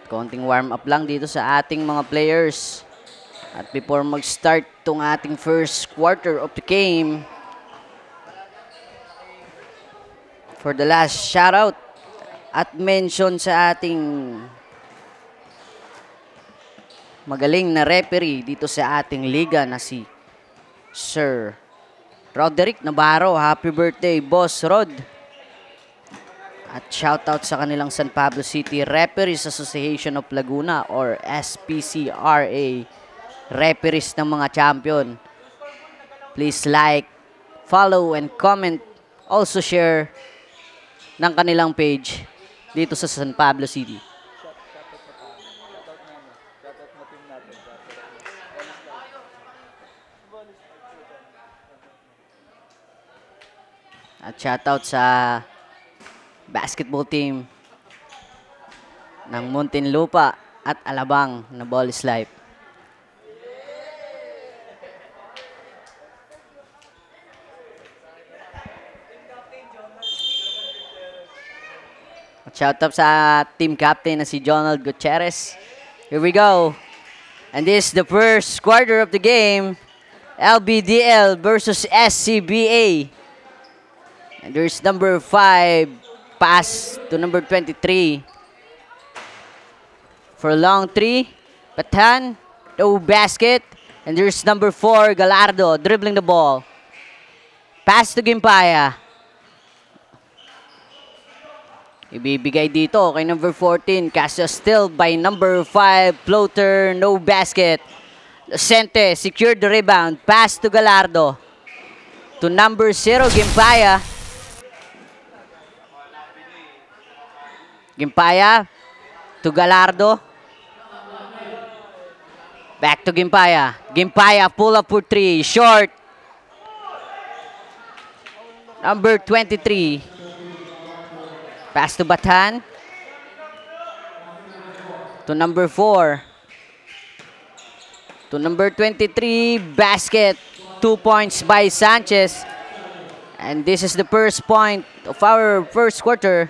Konting warm up lang dito sa ating mga players. At before mag-start tong ating first quarter of the game, for the last shoutout at mention sa ating magaling na referee dito sa ating liga na si Sir Roderick Navarro. Happy birthday, Boss Rod. At shoutout sa kanilang San Pablo City Referees Association of Laguna or SPCRA. Referees ng mga champion. Please like, follow, and comment. Also share ng kanilang page dito sa San Pablo City. At shoutout sa basketball team ng Muntinlupa at Alabang na Ball is Life. At shoutout sa team captain na si Jonald Gutierrez. Here we go. And this is the first quarter of the game. LBDL versus SCBA. And there's number 5 pass to number 23. For a long 3. Batan. No basket. And there's number 4 Gallardo dribbling the ball. Pass to Gimpaya. Ibibigay dito kay number 14. Casio still by number 5. Floater. No basket. Lucente secured the rebound. Pass to Gallardo. To number 0 Gimpaya. Gimpaya to Gallardo. Back to Gimpaya. Gimpaya pull up for 3. Short. Number 23. Pass to Batan. To number 4. To number 23. Basket. 2 points by Sanchez. And this is the first point of our first quarter.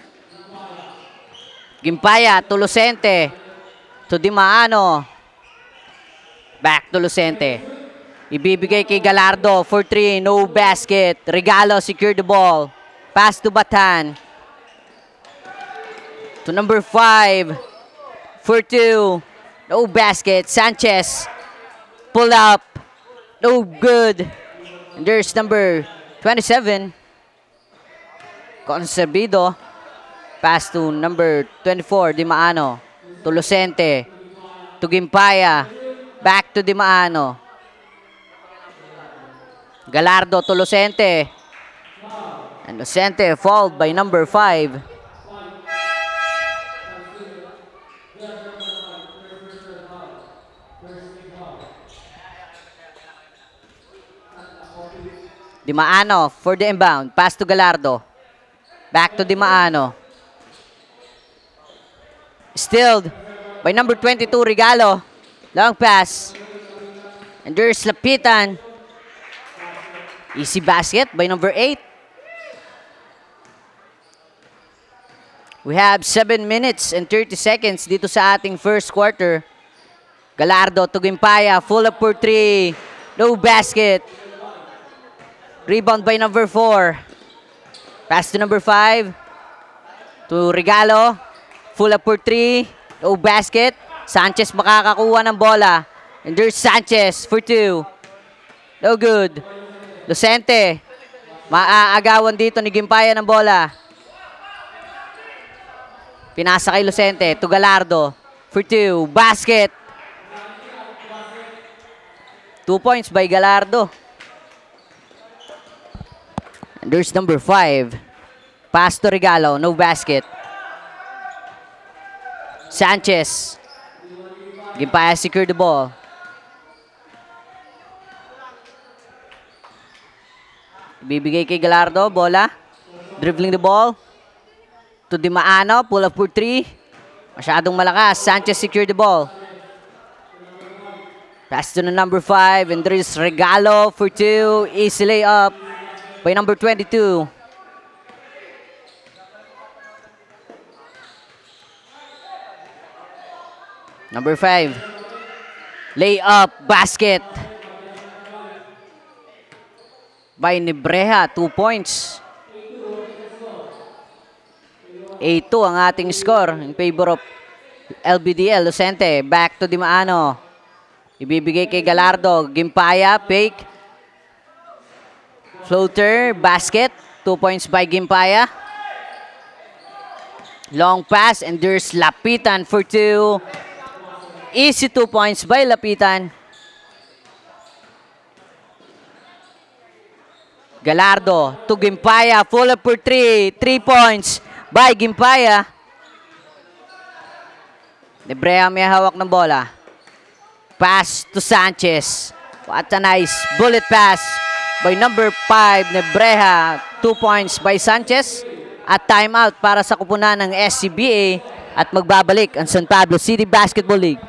Gimpaya to Lucente. To Dimaano. Back to Lucente. Ibibigay kay Gallardo for 3. No basket. Regalo secured the ball. Pass to Batan. To number 5. For 2. No basket. Sanchez. Pull up. No good. And there's number 27. Conservido. Pass to number 24, Dimaano. To Lucente. To Gimpaya. Back to Dimaano. Gallardo to Lucente. And Lucente fouled by number 5. Dimaano for the inbound. Pass to Gallardo. Back to Dimaano. Stilled by number 22, Regalo. Long pass. And there's Lapitan. Easy basket by number 8. We have 7 minutes and 30 seconds dito sa ating first quarter. Gallardo to Gimpaya. Full up for 3. No basket. Rebound by number 4. Pass to number 5. To Regalo. Full up for 3. No basket. Sanchez makakakuha ng bola. And there's Sanchez for 2. No good. Lucente. Maaagawan dito ni Gimpaya ng bola. Pinasa kay Lucente. To Gallardo. For 2. Basket. 2 points by Gallardo. And there's number 5. Pass to Regalo. No basket. Sanchez. Gimpaya secured the ball. Bibigay kay Gallardo. Bola. Dribbling the ball. To Dimaano. Pull up for 3. Masyadong malakas. Sanchez secured the ball. Pass to the number 5. And there is Regalo for 2. Easy layup by number 22. Number 5. Layup, basket. By Nebreha, 2 points. 8-2 ang ating score in favor of LBDL. Lucente, back to Dimaano. Ibibigay kay Galardo. Gimpaya, fake. Floater, basket. 2 points by Gimpaya. Long pass, and there's Lapitan for 2. Easy 2 points by Lapitan. Galardo to Gimpaya. Full up for 3. 3 points by Gimpaya. Nebreha may hawak ng bola. Pass to Sanchez. What a nice bullet pass by number 5, Nebreha. 2 points by Sanchez. At timeout para sa kupunan ng SCBA. At magbabalik ang San Pablo City Basketball League.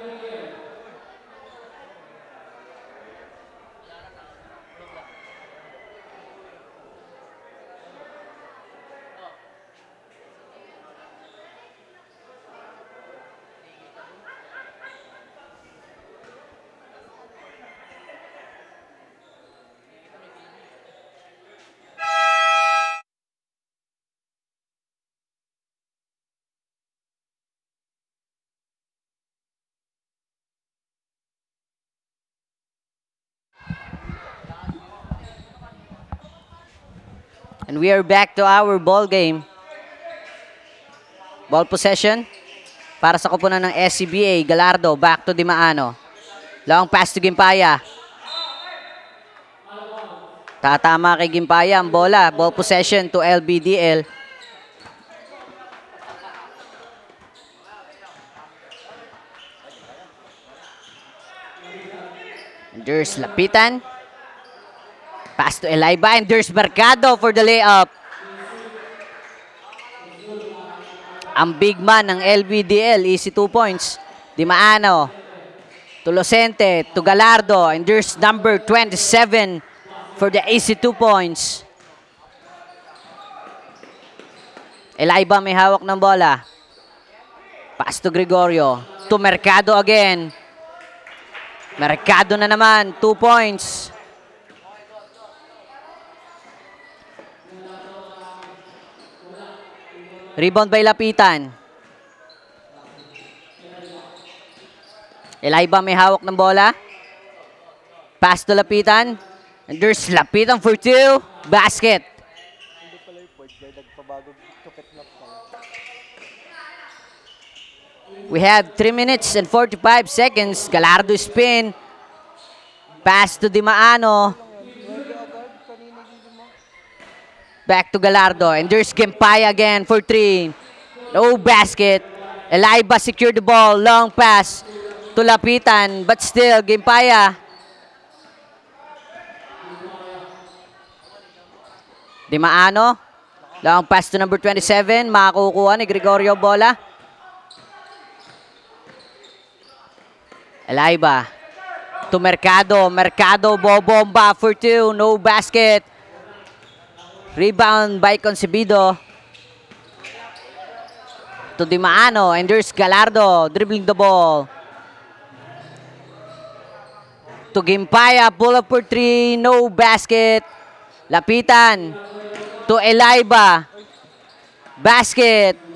And we are back to our ball game. Ball possession para sa kupunan ng SCBA. Galardo back to Dimaano. Long pass to Gimpaya. Tatama kay Gimpaya ang bola. Ball possession to LBDL. And there's Lapitan. Pass to Eliba, and there's Mercado for the layup. Ang big man ng LBDL, easy 2 points. Dimaano to Lucente, to Galardo, and there's number 27 for the easy 2 points. Eliba may hawak ng bola. Pass to Gregorio, to Mercado again. Mercado na naman, 2 points. Rebound by Lapitan. Eliba may hawak ng bola. Pass to Lapitan. And there's Lapitan for 2. Basket. We have 3 minutes and 45 seconds. Galardo spin. Pass to Dimaano. Back to Galardo, and there's Gimpaya again for 3. No basket. Eliba secured the ball. Long pass to Lapitan, but still Gimpaya. Dimaano. Long pass to number 27. Makakukuha ni Gregorio bola. Eliba to Mercado. Mercado bobomba for 2. No basket. Rebound by Concebido. To Dimaano, and there's Galardo dribbling the ball. To Gimpaya, pull up for 3, no basket. Lapitan to Eliba. Basket.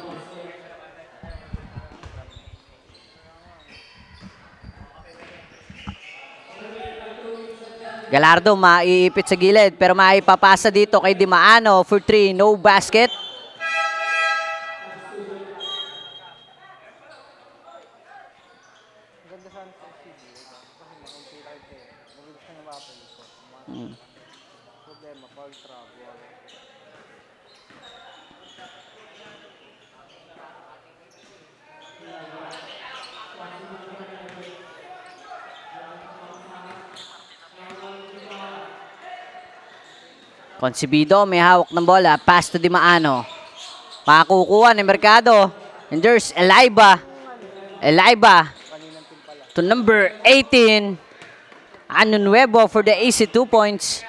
Galardo maiipit sa gilid pero maipapasa dito kay Dimaano for 3, no basket. Concebido, may hawak ng bola. Pass to Dimaano. Makakukuha ni Mercado. And there's Eliba. Eliba to number 18. Ano Nuevo for the easy 2 points.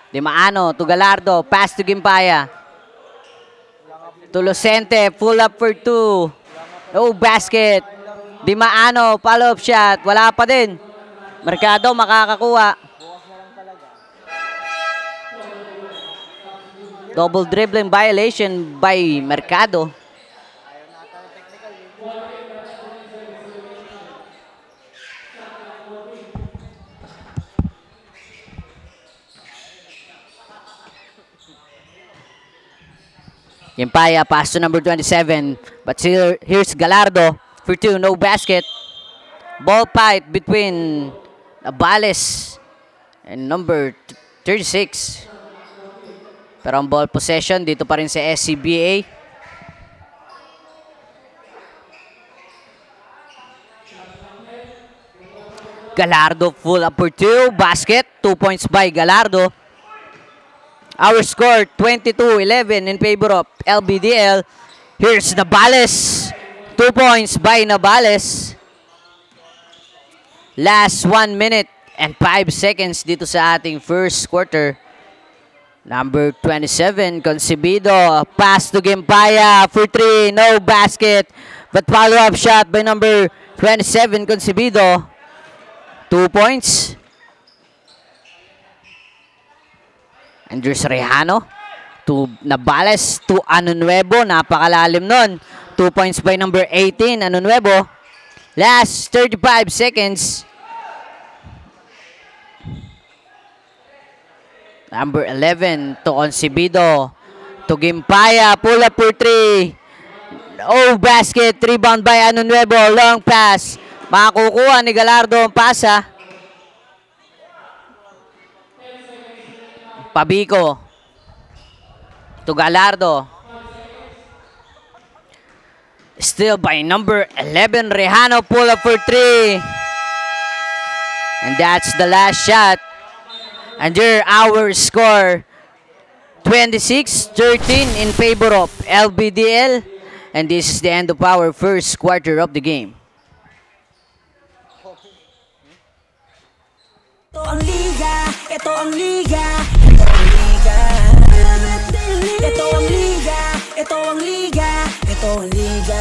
Dimaano to Galardo. Pass to Gimpaya. To Lucente. Pull up for 2. No basket. Dimaano, follow-up shot. Wala pa din. Mercado makakakuha. Double dribbling violation by Mercado. Gimpaya, pass to number 27. But here's Gallardo for 2, no basket. Ball fight between Abales and number 36. Pero ang ball possession dito pa rin sa SCBA. Gallardo full up for 2, basket. 2 points by Gallardo. Our score, 22-11 in favor of LBDL. Here's Navales. 2 points by Navales. Last 1 minute and 5 seconds dito sa ating first quarter. Number 27, Concebido. Pass to Gimpaya for 3. No basket. But follow-up shot by number 27, Concebido. 2 points. Andres Rejano to Navales to Anunuevo. Napakalalim nun. 2 points by number 18, Anunuevo. Last 35 seconds. Number 11 to Concebido. To Gimpaya. Pull up for 3. Oh, basket. Rebound by Anunuevo. Long pass. Makakukuha ni Gallardo ang pasa. Pabico to Gallardo. Still by number 11, Rejano, pull up for 3. And that's the last shot. And there our score, 26-13 in favor of LBDL. And this is the end of our first quarter of the game. Ito ang liga, ito ang liga, ito ang liga. Ito ang liga, ito ang liga, ito ang liga.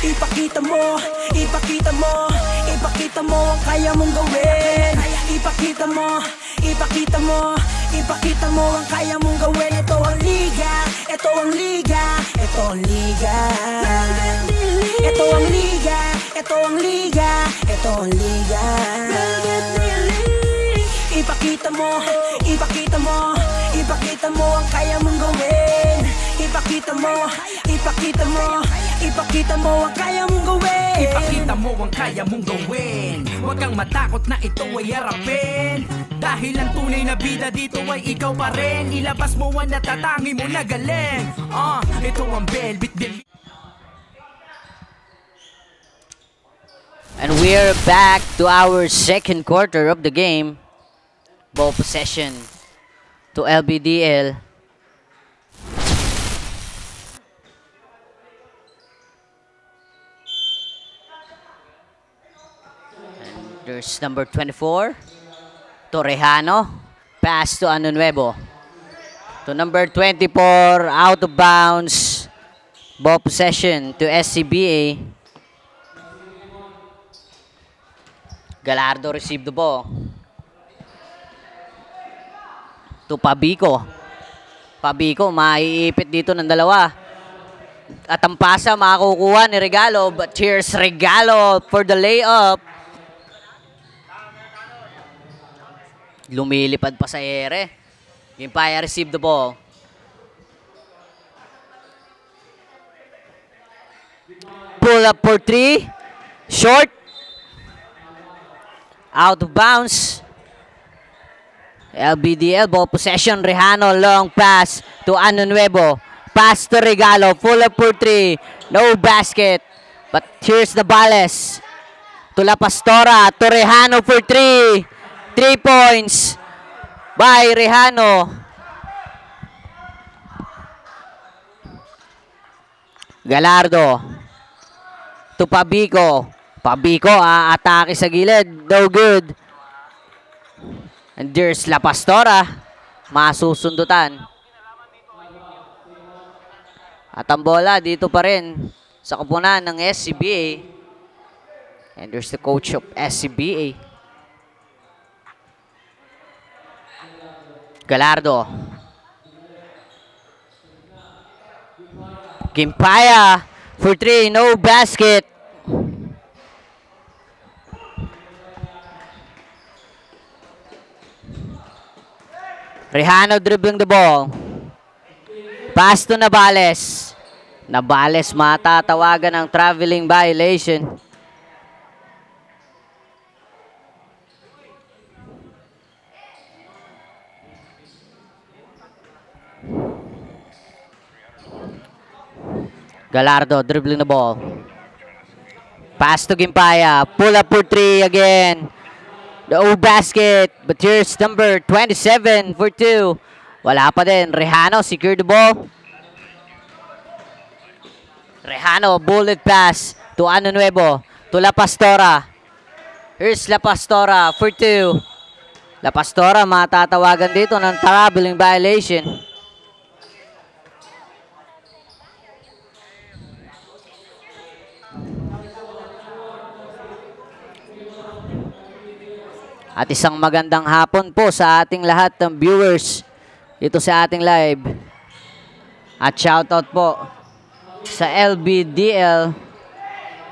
Ipakita mo, ipakita mo, ipakita mo ang kaya mong gawin. Ipakita mo, ipakita mo, ipakita mo ang kaya mong gawin. Ito ang liga, ito ang liga, ito ang liga. Ito ang liga, ito ang liga, ito ang liga. Ipakita mo, ipakita mo, ipakita mo ang kaya mong gawin. Ipakita mo, ipakita mo, ipakita mo ang kaya mong gawin. Ipakita mo ang kaya mong gawin. Huwag kang matakot na ito ay harapin. Dahil ang tunay na bida dito ay ikaw pa rin. Ilabas mo ang natatangi mo na galing. Ito ang Velvet Del. And we're back to our second quarter of the game. Ball possession to LBDL. And there's number 24, Torrejano. Pass to Anunuevo. To number 24, out of bounds. Ball possession to SCBA. Gallardo received the ball. To Pabico. Pabico, maiipit dito ng dalawa. At ang pasa makakukuha ni Regalo. But here's Regalo for the layup. Lumilipad pa sa ere. Gimpaya received the ball. Pull up for 3. Short. Out of bounds. LBDL ball possession. Rejano, long pass to Anunuevo. Pass to Regalo. Full up for 3. No basket. But here's the Navales. To La Pastora. To Rejano for 3. 3 points by Rejano. Gallardo. To Pabico. Pabico, atake sa gilid. No good. And there's La Pastora. Masusundutan. At ang bola dito pa rin sa kupunan ng SCBA. And there's the coach of SCBA. Galardo. Gimpaya for 3, no basket. Rejano dribbling the ball. Pass to Navales. Navales matatawagan ng traveling violation. Galardo dribbling the ball. Pass to Gimpaya. Pull up for 3 again. The O basket. But here's number 27 for 2. Wala pa din. Rejano secure the ball. Rejano, bullet pass to Ano Nuevo, to La Pastora. Here's La Pastora for 2. La Pastora matatawagan dito ng traveling violation. At isang magandang hapon po sa ating lahat ng viewers dito sa ating live. At shoutout po sa LBDL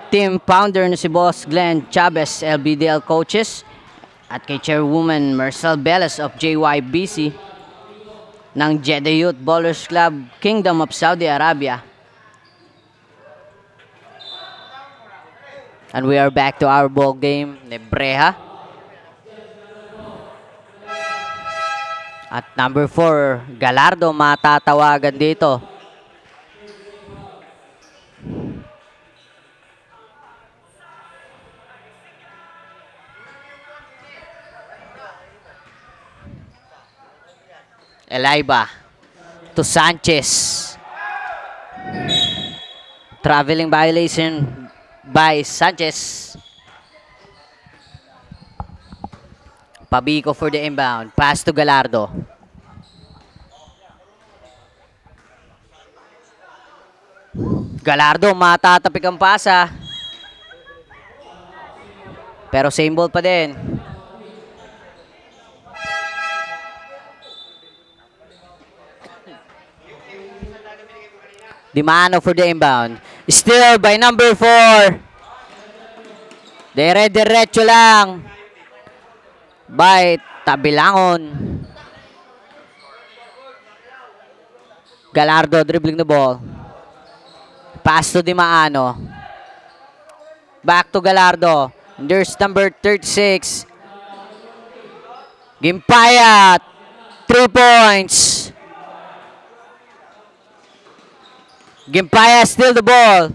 team founder na si Boss Glenn Chavez, LBDL coaches, at kay Chairwoman Marcel Beles of JYBC ng Jeddah Youth Ballers Club, Kingdom of Saudi Arabia. And we are back to our ball game, Nebreha. At number 4, Galardo matatawagan dito. Elaiba to Sanchez. Traveling violation by Sanchez. Pabico for the inbound. Pass to Galardo. Galardo matatapik ang pasa. Pero same ball pa din. Dimano for the inbound. Still by number 4. Dire-diretso lang. By Tabilangon. Galardo dribbling the ball. Pass to Dimano. Back to Galardo. And there's number 36. Gimpaya. 3 points. Gimpaya steal the ball.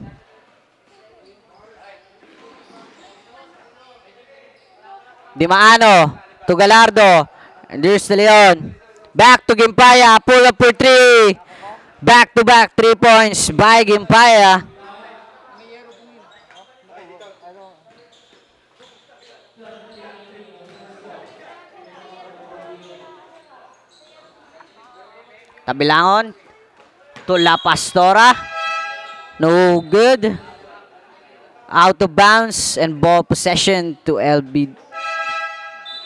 Dimano to Galardo. And there's the Leon. Back to Gimpaya. Pull up for 3. Back-to-back 3 points by Gimpaya. Tabilangon to La Pastora. No good. Out of bounds and ball possession to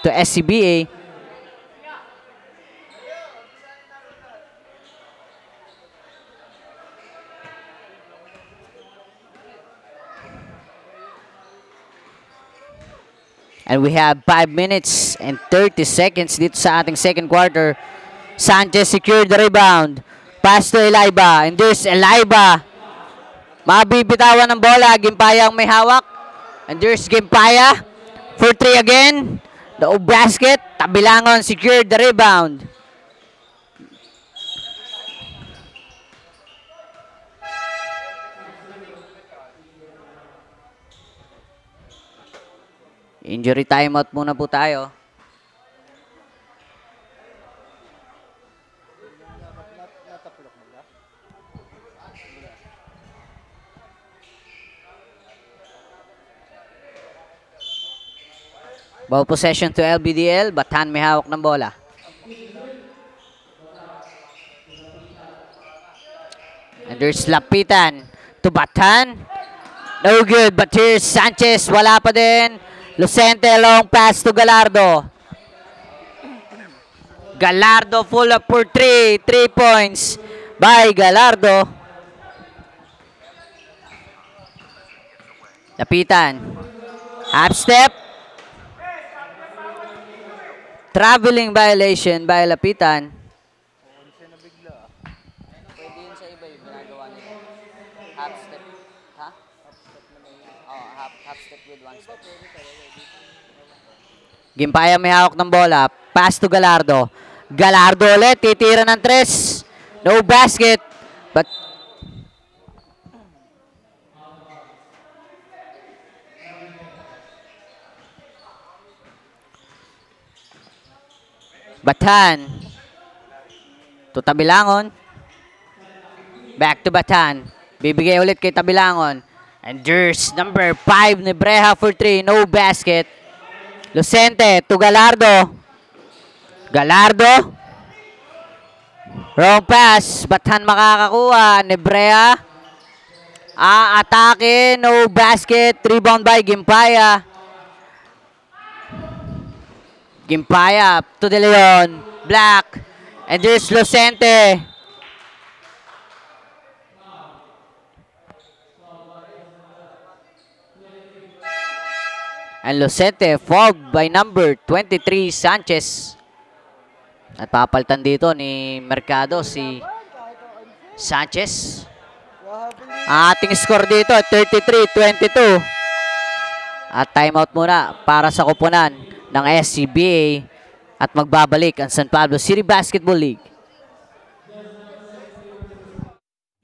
SCBA. And we have 5 minutes and 30 seconds dito sa ating second quarter. Sanchez secured the rebound. Pass to Elaiba. And there's Elaiba. Mabibitawan ng bola. Gimpaya ang may hawak. And there's Gimpaya. For 3 again. The basket. Tabilangon secured the rebound. Injury timeout muna po tayo. Ball possession to LBDL. Batan may hawak ng bola. And There's Lapitan to Batan. No good, but here's Sanchez. Wala pa din. Lucente, long pass to Gallardo. Gallardo full up for 3. 3 points by Gallardo. Lapitan. Half step. Traveling violation by Lapitan. Pwede yun sa iba yung ginagawa nila. Half step. Ha? Oh, half step with 1 step. Gimpaya may hawak ng bola. Pass to Gallardo. Gallardo ulit. Titira ng 3. No basket. But Batan to Tabilangon. Back to Batan. Bibigay ulit kay Tabilangon. And there's number 5 ni Breha for 3. No basket. Lucente to Gallardo. Gallardo. Wrong pass. Batan makakakuha. ni Breha. Atake. No basket. Rebound by Gimpaya. Gimpaya to De Leon. Black. And there's Lucente. And Lucente fouled by number 23, Sanchez. At papalitan dito ni Mercado si Sanchez. Ang ating score dito, 33-22. At timeout muna para sa kupunan ng SCBA at magbabalik ang San Pablo City Basketball League.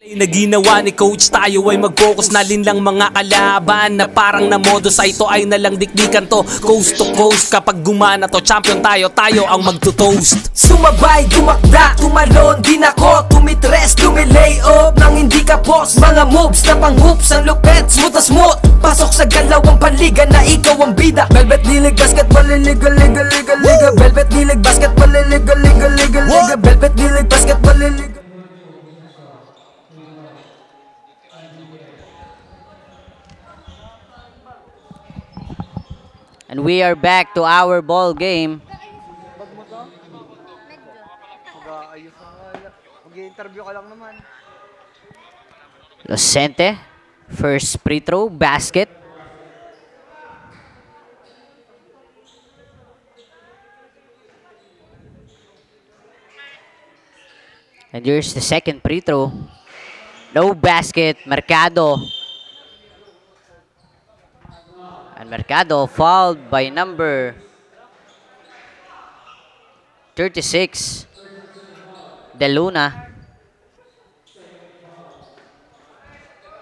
Na ginawa ni coach, tayo ay mag-focus na lang mga kalaban na parang namodo sa ito ay nalang dikdikan to coast to coast. Kapag gumana to champion tayo, tayo ang magto-toast. Sumabay, dumakda, tumalon, din ako tumitres, lumilay up nang hindi ka boss. Mga moves na pang-hoops, ang lupet, smooth na smooth. Pasok sa galawang panliga na ikaw ang bida. Velvet League Basketball, liga, liga, liga, liga. Velvet League Basketball, liga, liga, liga, liga. Velvet League Basketball, liga. And we are back to our ball game. Mag-aayos na nga. Mag-i-interview ka lang naman. Lucente, first free throw, basket. And here's the second free throw. No basket, Mercado. And Mercado fouled by number 36, De Luna.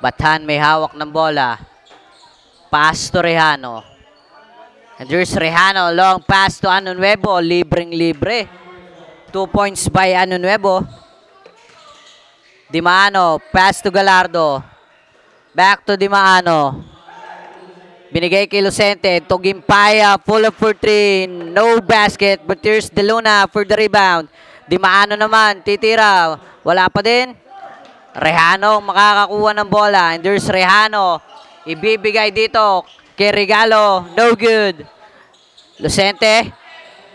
Batan may hawak ng bola. Pass to Rejano. And there's Rejano, long pass to Ano Nuevo. Libreng-libre. 2 points by Ano Nuevo. Dimano, pass to Gallardo. Back to Dimano. Binigay kay Lucente to Gimpaya, full up for 3, no basket, but here's De Luna for the rebound. Dimaano naman, titira, wala pa din. Rejano makakakuha ng bola, and there's Rejano, ibibigay dito kay Regalo, no good. Lucente,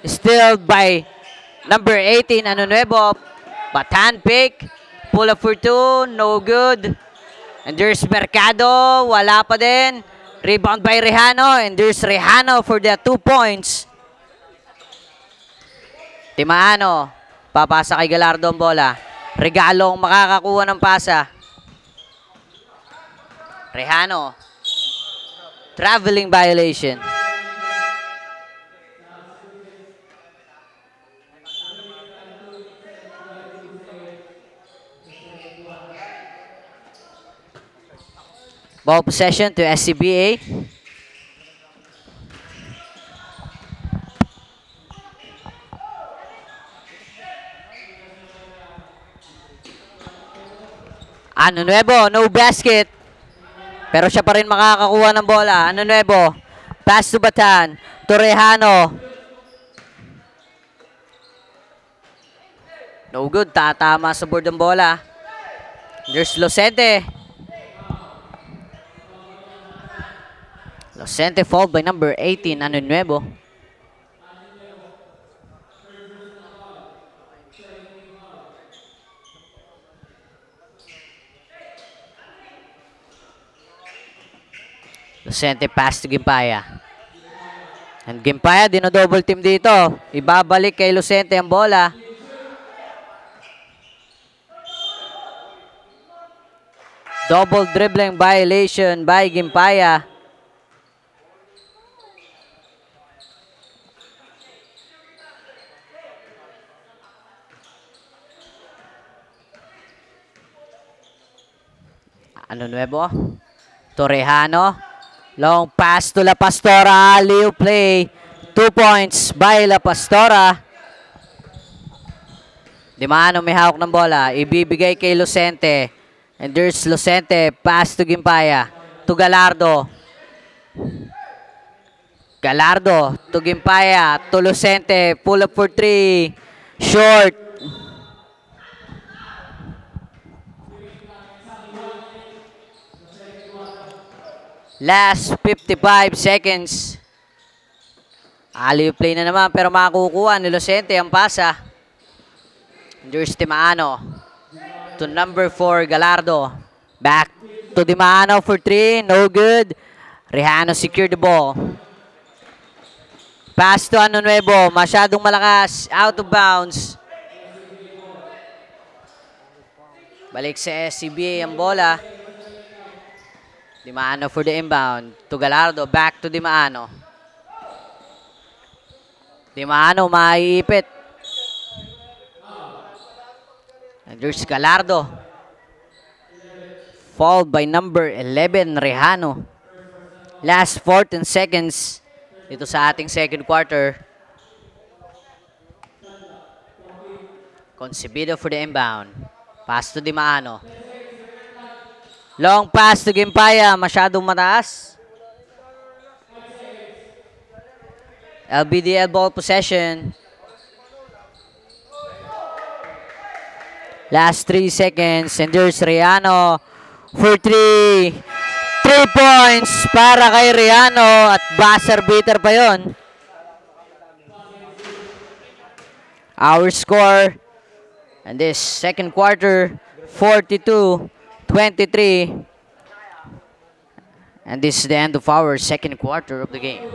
still by number 18, Ano Nuevo, but hand pick, pull up for 2, no good. And there's Mercado, wala pa din. Rebound by Rejano, and there's Rejano for the 2 points. Timaano, papasa kay Gallardo ang bola. Regalo ang makakakuha ng pasa. Rejano, traveling violation. Ball possession to SCBA. Ano Nuevo, no basket. Pero siya pa rin makakakuha ng bola. Ano Nuevo, pass to Batan, to Rejano. No good, tatama sa board ng bola. There's Lucente. Lucente fouled by number 18, Ano Nuevo. Lucente pass to Gimpaya. And Gimpaya, dino-double team dito. Ibabalik kay Lucente ang bola. Double dribbling violation by Gimpaya. Ano Nuevo? Torrejano. Long pass to La Pastora. Alley-oop play. 2 points by La Pastora. Dimano may hawak ng bola. Ibibigay kay Lucente. And there's Lucente. Pass to Gimpaya. To Galardo. Galardo to Gimpaya. To Lucente. Pull up for 3. Short. Last 55 seconds. Alley-oop play na naman pero makakukuha ni Lucente ang pasa. There's Dimano. To number 4, Galardo. Back to Dimano for 3. No good. Rejano secured the ball. Pass to Ano Nuevo. Masyadong malakas. Out of bounds. Balik sa SCBA ang bola. Dimano for the inbound. To Galardo. Back to Dimano. Dimano maiipit. And there's Galardo. Fouled by number 11, Rejano. Last 14 seconds dito sa ating second quarter. Concebido for the inbound. Pass to Dimano. Long pass to Gimpaya. Masyadong mataas. LBDL ball possession. Last 3 seconds. And there's Rejano for 3. 3 points para kay Rejano. At buzzer beater pa yon. Our score. And this second quarter, 42-23. And this is the end of our second quarter of the game.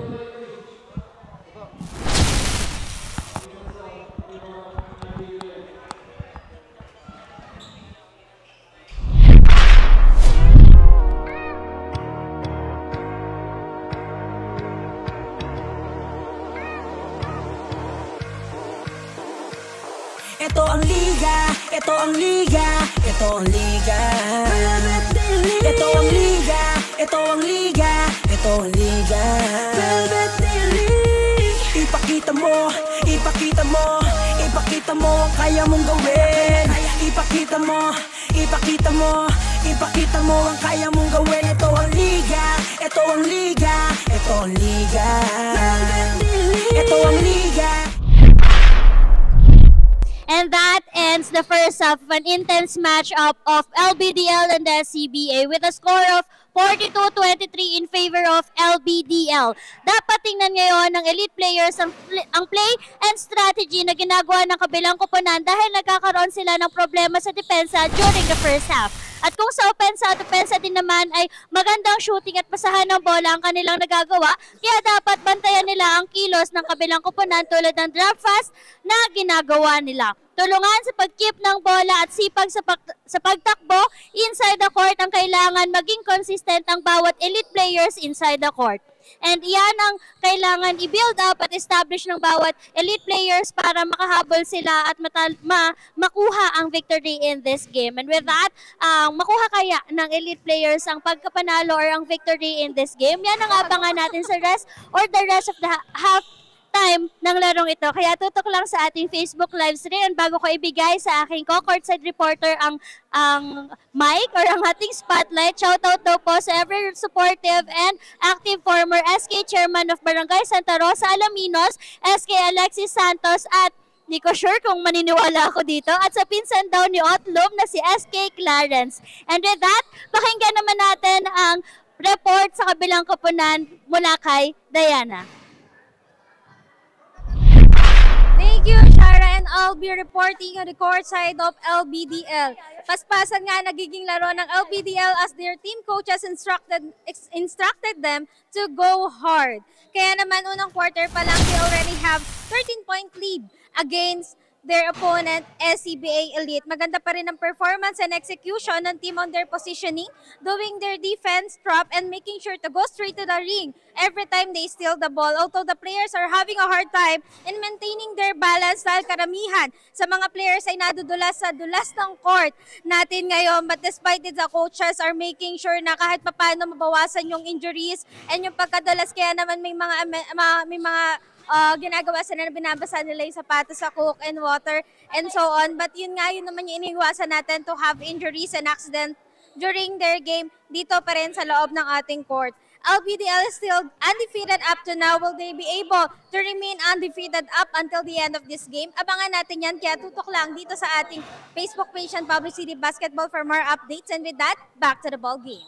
Ito ang liga, ito ang liga, ito ang liga. Ito ang liga, ito ang liga, ito ang liga. Ipakita mo, ipakita mo, ipakita mo ang kaya mong gawin. Ipakita mo, ipakita mo, ipakita mo ang kaya mong gawin. Ito ang liga, ito ang liga, ito ang liga. Ito ang liga. And that ends the first half of an intense matchup of LBDL and the CBA with a score of 42-23 in favor of LBDL. Dapat tingnan ngayon ng elite players ang play and strategy na ginagawa ng kabilang koponan dahil nagkakaroon sila ng problema sa depensa during the first half. At kung sa opensa at opensa din naman ay magandang shooting at pasahan ng bola ang kanilang nagagawa, kaya dapat bantayan nila ang kilos ng kabilang koponan tulad ng drop fast na ginagawa nila. Tulungan sa pag-keep ng bola at sipag sa pagtakbo inside the court ang kailangan maging consistent ang bawat elite players inside the court. And iyan ang kailangan i-build up at establish ng bawat elite players para makahabol sila at makuha ang victory in this game. And with that, makuha kaya ng elite players ang pagkapanalo or ang victory in this game. Yan ang abangan natin sa rest of the half time ng larong ito. Kaya tutok lang sa ating Facebook live stream. And bago ko ibigay sa aking co-courtside reporter ang mic or ang ating spotlight, shoutout daw po sa ever supportive and active former SK Chairman of Barangay Santa Rosa, Alaminos, SK Alexis Santos at Di ko sure kung maniniwala ako dito. At sa pinsan daw ni Otlum na si SK Clarence. And with that, pakinggan naman natin ang report sa kabilang koponan mula kay Diana. Thank you, Shara, and I'll be reporting on the court side of LBDL. Paspasan nga nagiging laro ng LBDL as their team coaches instructed them to go hard. Kaya naman unang quarter pa lang, they already have 13-point lead against their opponent, SCBA Elite. Maganda pa rin ang performance and execution ng team on their positioning, doing their defense trap and making sure to go straight to the ring every time they steal the ball. Although the players are having a hard time in maintaining their balance dahil karamihan sa mga players ay nadudulas sa dulas ng court natin ngayon. But despite it, the coaches are making sure na kahit papaano mabawasan yung injuries and yung pagkadulas. Kaya naman may mga ginagawa sila na binabasa nila yung sapatos sa coke and water and so on. But yun naman yung iniwasan natin to have injuries and accident during their game dito pa rin sa loob ng ating court. LBDL is still undefeated up to now. Will they be able to remain undefeated up until the end of this game? Abangan natin yan, kaya tutok lang dito sa ating Facebook page and Public City Basketball for more updates. And with that, back to the ball game.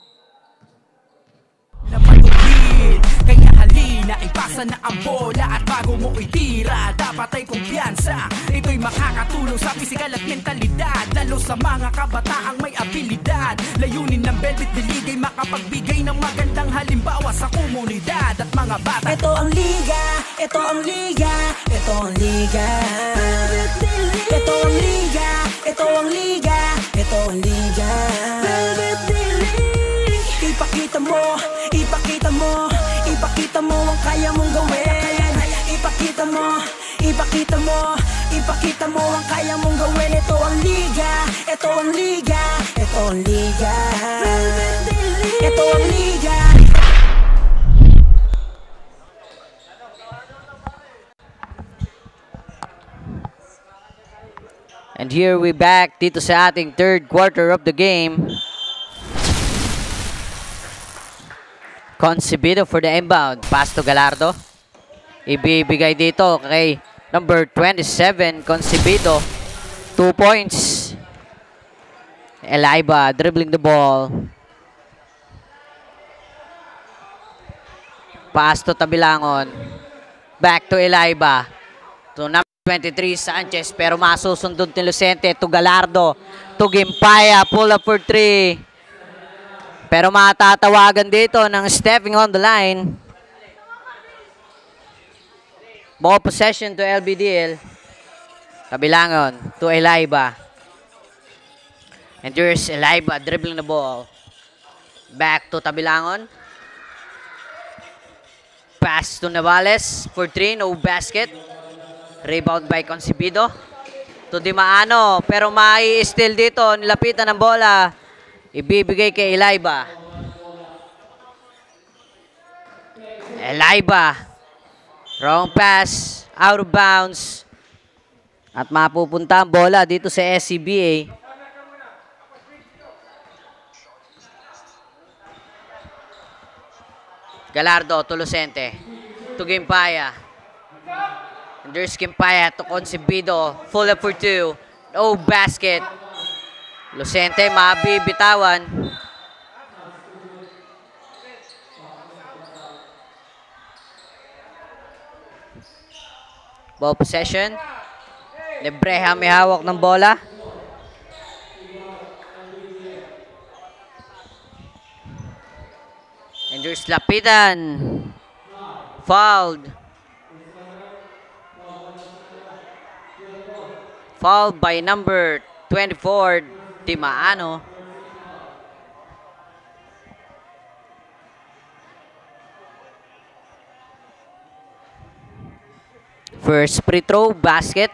Kaya halina, ipasa na ang bola at bago mo itira, dapat ay kumpiyansa. Ito'y makakatulong sa pisikal at mentalidad, lalo sa mga kabataang may abilidad. Layunin ng Velvet League ay makapagbigay ng magandang halimbawa sa komunidad at mga bata. Ito ang liga, ito ang liga, ito ang liga. Ito ang liga, ito ang liga, ito ang liga. Ipakita mo, ipakita mo, ipakita mo ang kaya mong gawin. Ipakita mo, ipakita mo, ipakita mo ang kaya mong gawin. Ito ang liga, ito ang liga, ito ang liga. Ito ang liga. And here we back dito sa ating third quarter of the game. Concebido for the inbound. Pass to Galardo. Ibibigay dito kay number 27, Concebido. 2 points. Elaiba dribbling the ball. Pass to Tabilangon. Back to Elaiba. To number 23, Sanchez. Pero masusundod ni Lucente. To Galardo. To Gimpaya. Pull up for 3. Pero matatawagan dito ng stepping on the line. Ball possession to LBDL. Tabilangon to Elaiba. And there's Elaiba dribbling the ball. Back to Tabilangon. Pass to Navales for 3. No basket. Rebound by Concebido. To Dimaano. Pero mai-steal dito. Nilapitan ng bola. Ibibigay kay Elaiba. Elaiba. Wrong pass. Out of bounds. At mapupunta ang bola dito sa SCBA. Galardo to Lucente. To Gimpaya. And there's Gimpaya to Concebido. Full up for 2. No basket. Lucente mabibitawan. Ball possession. Lebreha may hawak ng bola. And there's Lapitan. Fouled. Fouled by number 24, Dimaano. First free throw, basket.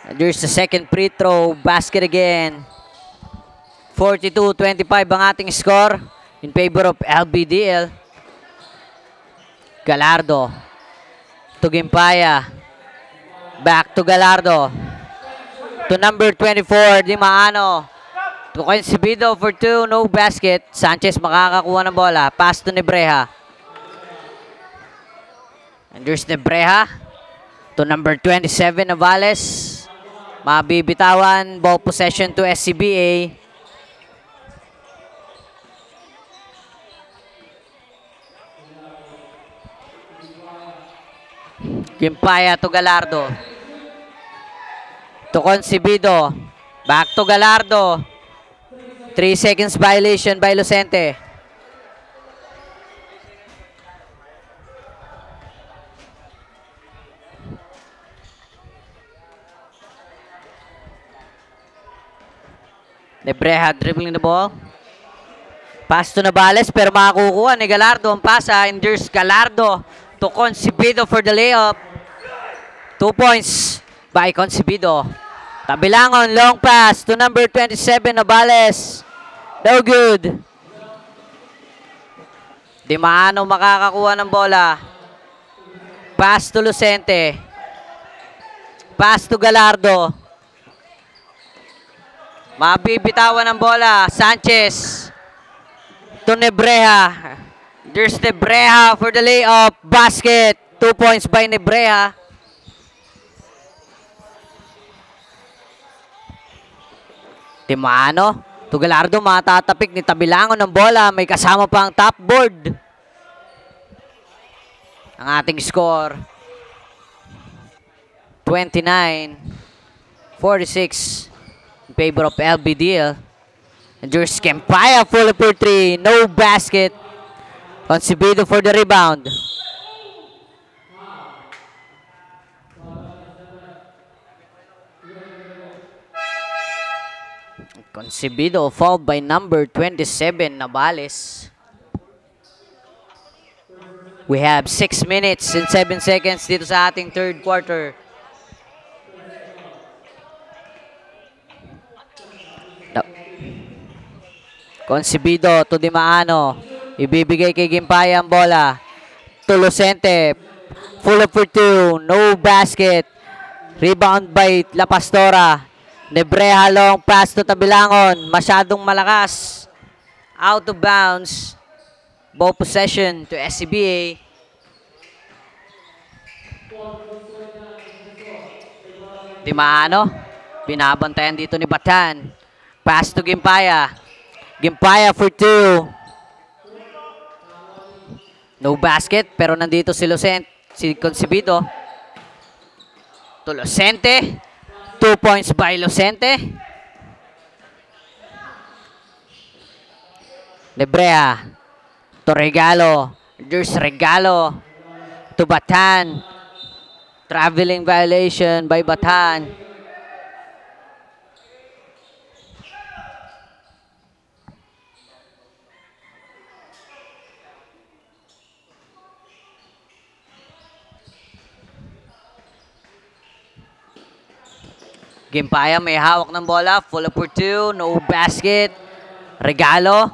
And there's the second free throw, basket again. 42-25 ang ating score in favor of LBDL. Galardo to Gimpaya. Back to Galardo. To number 24, Dimaano. To Concebido for 2, no basket. Sanchez makakakuha ng bola. Pass to Nebreja. And there's Nebreja to number 27, Navales. Mabibitawan. Ball possession to SCBA. Gimpaya to Galardo. To Concebido. Back to Galardo. 3 seconds violation by Lucente. Nebreja dribbling the ball. Pass to Navales pero makakukuha ni Galardo ang pasa. And there's Galardo to Concebido for the layup. 2 points by Concebido. Tabilangon, long pass to number 27, Navales. No good. Di maano makakakuha ng bola. Pass to Lucente. Pass to Galardo. Mabibitawan ng bola. Sanchez to Nebreja. There's Nebreja for the layup. Basket. 2 points by Nebreja. Timano. To Galardo, matatapik ni Tabilangon ng bola. May kasama pa ang top board. Ang ating score. 29-46 in favor of LBDL. And there's Kempaya full for 3. No basket. Concebido for the rebound. Concebido fouled by number 27, Navales. We have 6 minutes and 7 seconds dito sa ating third quarter. Concebido to Di Maano. Ibibigay kay Gimpaya ang bola. To Lucente. Full for 2. No basket. Rebound by La Pastora. Nebreja long pass to Tabilangon. Masyadong malakas. Out of bounds. Ball possession to SCBA. Di Maano. Binabantayan dito ni Batan. Pass to Gimpaya. Gimpaya for 2. No basket. Pero nandito si Lucente. Si Concebido. To Lucente. 2 points by Lucente. Nebreja. To Regalo. There's Regalo. To Batan. Traveling violation by Batan. Gimpaya may hawak ng bola. Full up for 2. No basket. Regalo.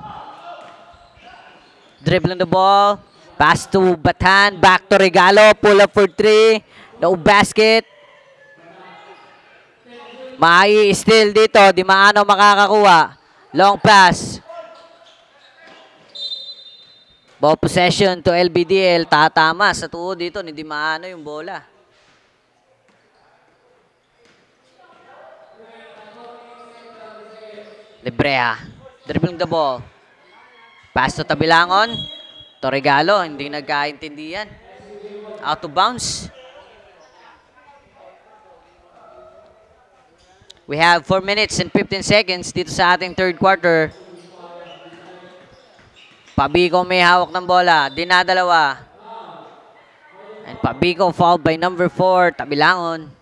Dribbling the ball. Pass to Batan. Back to Regalo. Pull up for 3. No basket. Mai-steal dito. Di Maano makakakuha. Long pass. Ball possession to LBDL. Tatama sa tuhod dito ni Di Maano yung bola. Nebreja. Dribbling the ball. Pass to Tabilangon. To Regalo. Hindi nagkaintindihan. Out of bounds. We have 4 minutes and 15 seconds dito sa ating third quarter. Pabico may hawak ng bola. Dinadalawa. And Pabico fouled by number 4, Tabilangon.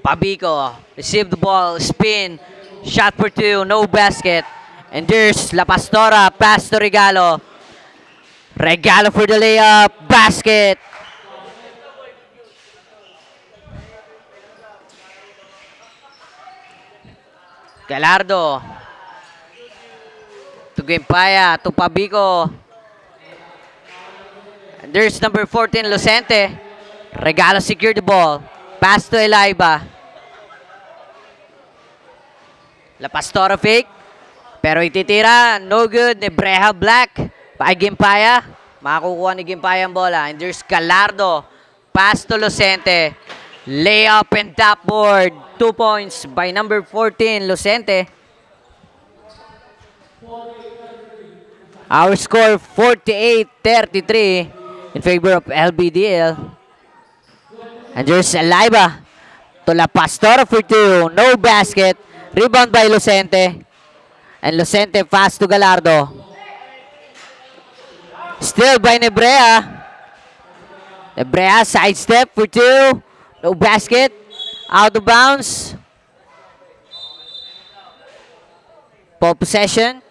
Pabico, receive the ball, spin, shot for 2, no basket. And there's La Pastora, pass to Regalo. Regalo for the layup, basket. Galardo Gimpaya to Pabico. And there's number 14, Lucente. Regalo secured the ball. Pass to Elaiba. La Pastora fake. Pero ititira. No good. Nebreha Black. Pa Gimpaya. Makakukuha ni Gimpaya ang bola. And there's Galardo. Pass to Lucente. Layup and top board. 2 points by number 14, Lucente. Our score 48-33 in favor of LBDL. And there's Elaiba to La Pastora for 2. No basket. Rebound by Lucente. And Lucente pass to Galardo. Still by Nebrea. Nebrea sidestep for 2. No basket. Out of bounds. Ball possession.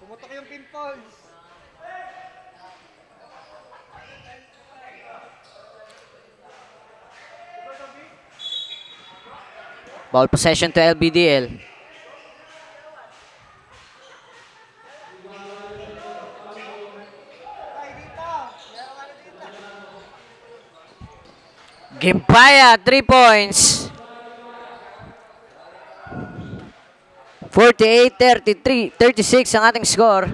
Pumutok yung pinballs. Ball possession to LBDL. Gimpaya, 3 points. 48-36 ang ating score.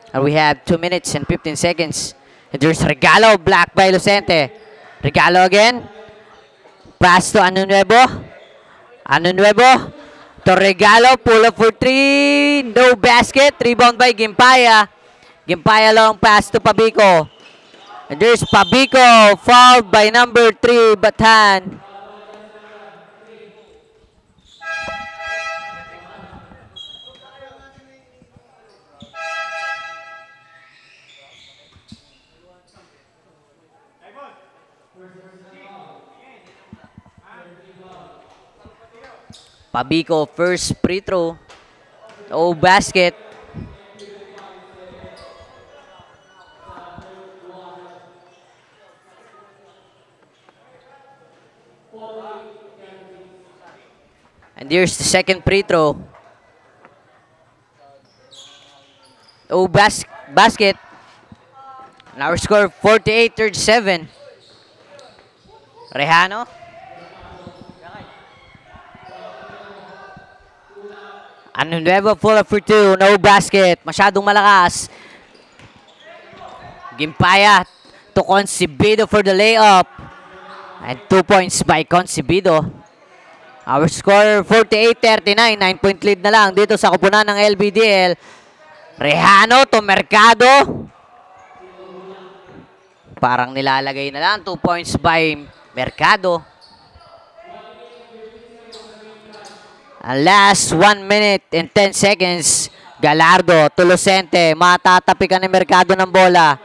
And we have 2 minutes and 15 seconds. And there's Regalo, blocked by Lucente. Regalo again. Pass to Anunuevo. Anunuevo to Regalo, pull up for 3. No basket. Rebound by Gimpaya. Gimpaya long pass to Pabico. And there's Pabico, fouled by number 3, Batan. Pabico, first free throw. No basket. And here's the second free throw. Oh, basket. And our score 48-37. Rehano. Anunuevo full up for 2. No basket. Masyadong malakas. Gimpaya to Concebido for the layup. And 2 points by Concebido. Our score 48-39. 9-point lead na lang dito sa kupunan ng LBDL. Rehano to Mercado. Parang nilalagay na lang. 2 points by Mercado. And last 1 minute and 10 seconds. Galardo to Lucente. Matatapikan ni Mercado ng bola.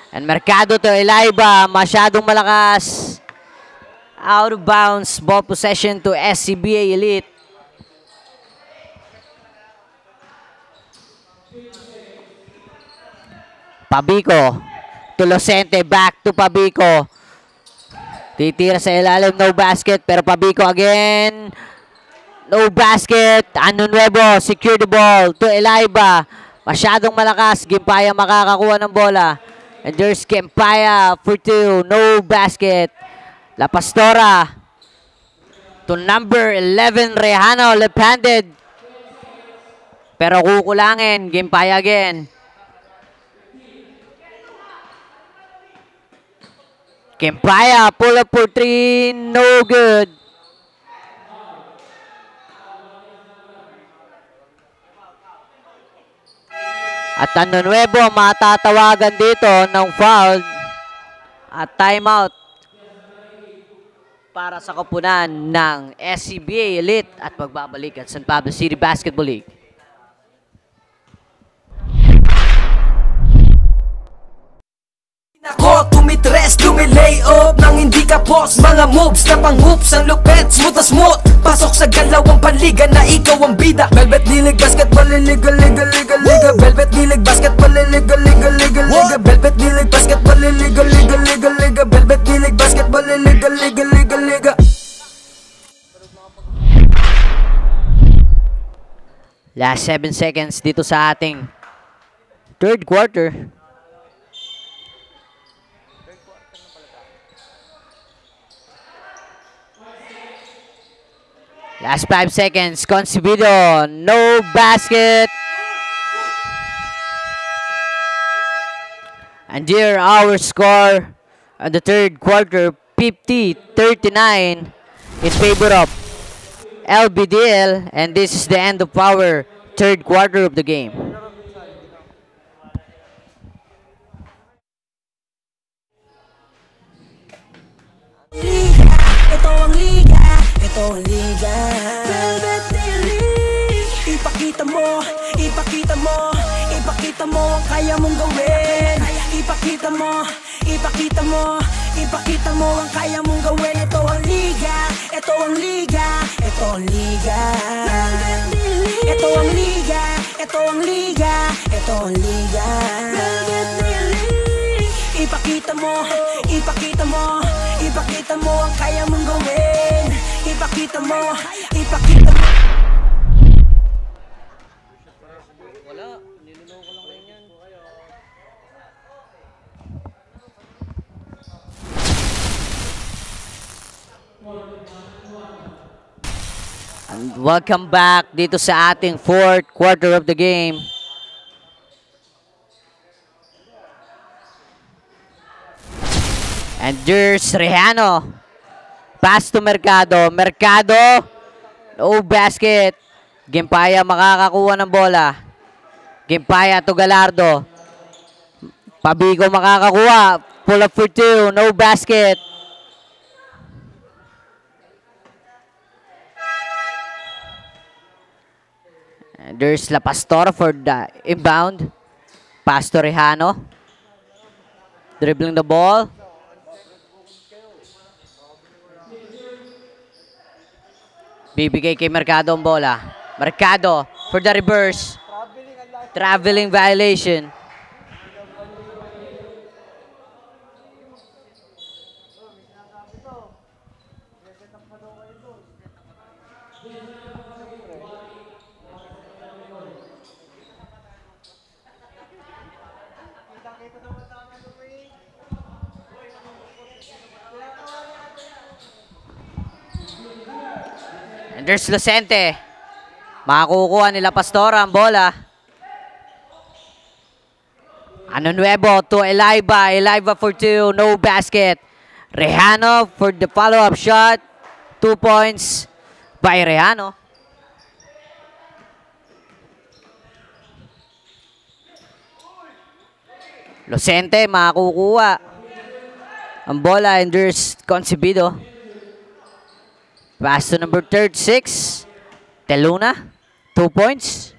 And Mercado to Elaiba. Masyadong malakas. Out of bounds. Ball possession to SCBA Elite. Pabico to Lucente. Back to Pabico. Titira sa ilalim. No basket. Pero Pabico again. No basket. Anunuevo. Secure the ball to Elaiba. Masyadong malakas. Gimpaya makakakuha ng bola. And there's Gimpaya for 2. No basket. La Pastora to number 11, Rehano, left-handed. Pero kukulangin. Gimpaya again. Gimpaya, pull up for 3. No good. At Anunuevo matatawagan dito ng foul at timeout para sa kupunan ng SCBA Elite at magbabalik at San Pablo City Basketball League. Ako tumitres, lumilay up nang hindi ka post. Mga moves na pang hoops, ang lupet, smooth na smooth. Pasok sa galawang panliga na ikaw ang bida. Velvet nilig, basketball, liga, liga, liga, liga. Velvet nilig, basketball, liga, liga, liga, liga. Velvet nilig, basketball, liga, Last 7 seconds dito sa ating third quarter. Last 5 seconds. Concebido. No basket. And here our score on the third quarter, 50-39 in favor of LBDL, and this is the end of our third quarter of the game. Ito ang liga, ito ang liga. Velvet League. Ipakita mo, ipakita mo, ipakita mo ang kaya mong gawin. Ipakita mo, ipakita mo, ipakita mo ang kaya mong gawin. Ito ang liga, ito ang liga, ito ang liga. Ito ang liga, ito ang liga, ito ang liga. Ipakita mo, ipakita mo, ipakita mo ang kaya mong gawin. Ipakita mo, ipakita mo. Wala, niloloko lang rin yan. And welcome back dito sa ating fourth quarter of the game. And there's Rehano. Pass to Mercado. Mercado. No basket. Gimpaya makakakuha ng bola. Gimpaya to Galardo. Pabigo makakakuha. Pull up for two. No basket. And there's La Pastora for the inbound. Pass to Rehano. Dribbling the ball. Bibigay kay Mercado ang bola. Mercado for the reverse. Traveling violation. And there's Lucente. Makakukuha nila Pastora ang bola. Ano nuevo to Eliva. Eliva for two. No basket. Rehano for the follow-up shot. 2 points by Rehano. Lucente makakukuha ang bola. And there's Concebido. Pass to number 36, Teluna, 2 points.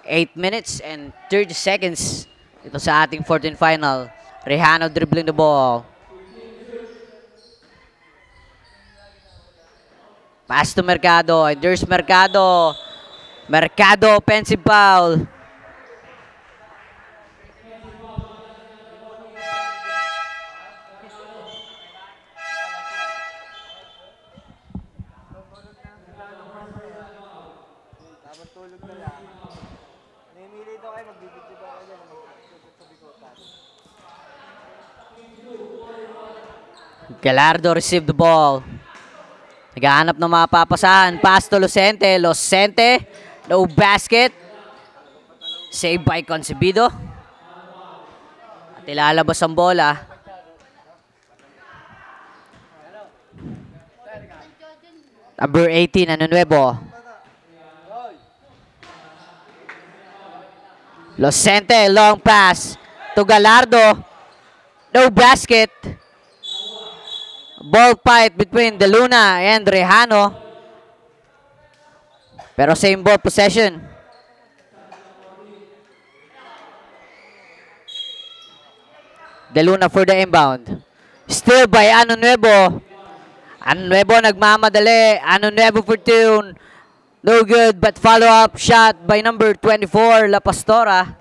8 minutes and 30 seconds. Ito sa ating 14th final. Rehano dribbling the ball. Pass to Mercado. And there's Mercado. Mercado, offensive foul. Galardo received the ball. Naghahanap ng mapapasahan. Pass to Lucente. Lucente. No basket. Saved by Concebido. At ilalabas ang bola. Number 18, ano nuevo. Lucente, long pass to Galardo. No basket. Ball fight between De Luna and Rehano. Pero same ball possession. De Luna for the inbound. Still by Ano Nuevo. Ano Nuevo nagmamadali. Ano Nuevo for two. No good, but follow-up shot by number 24, La Pastora.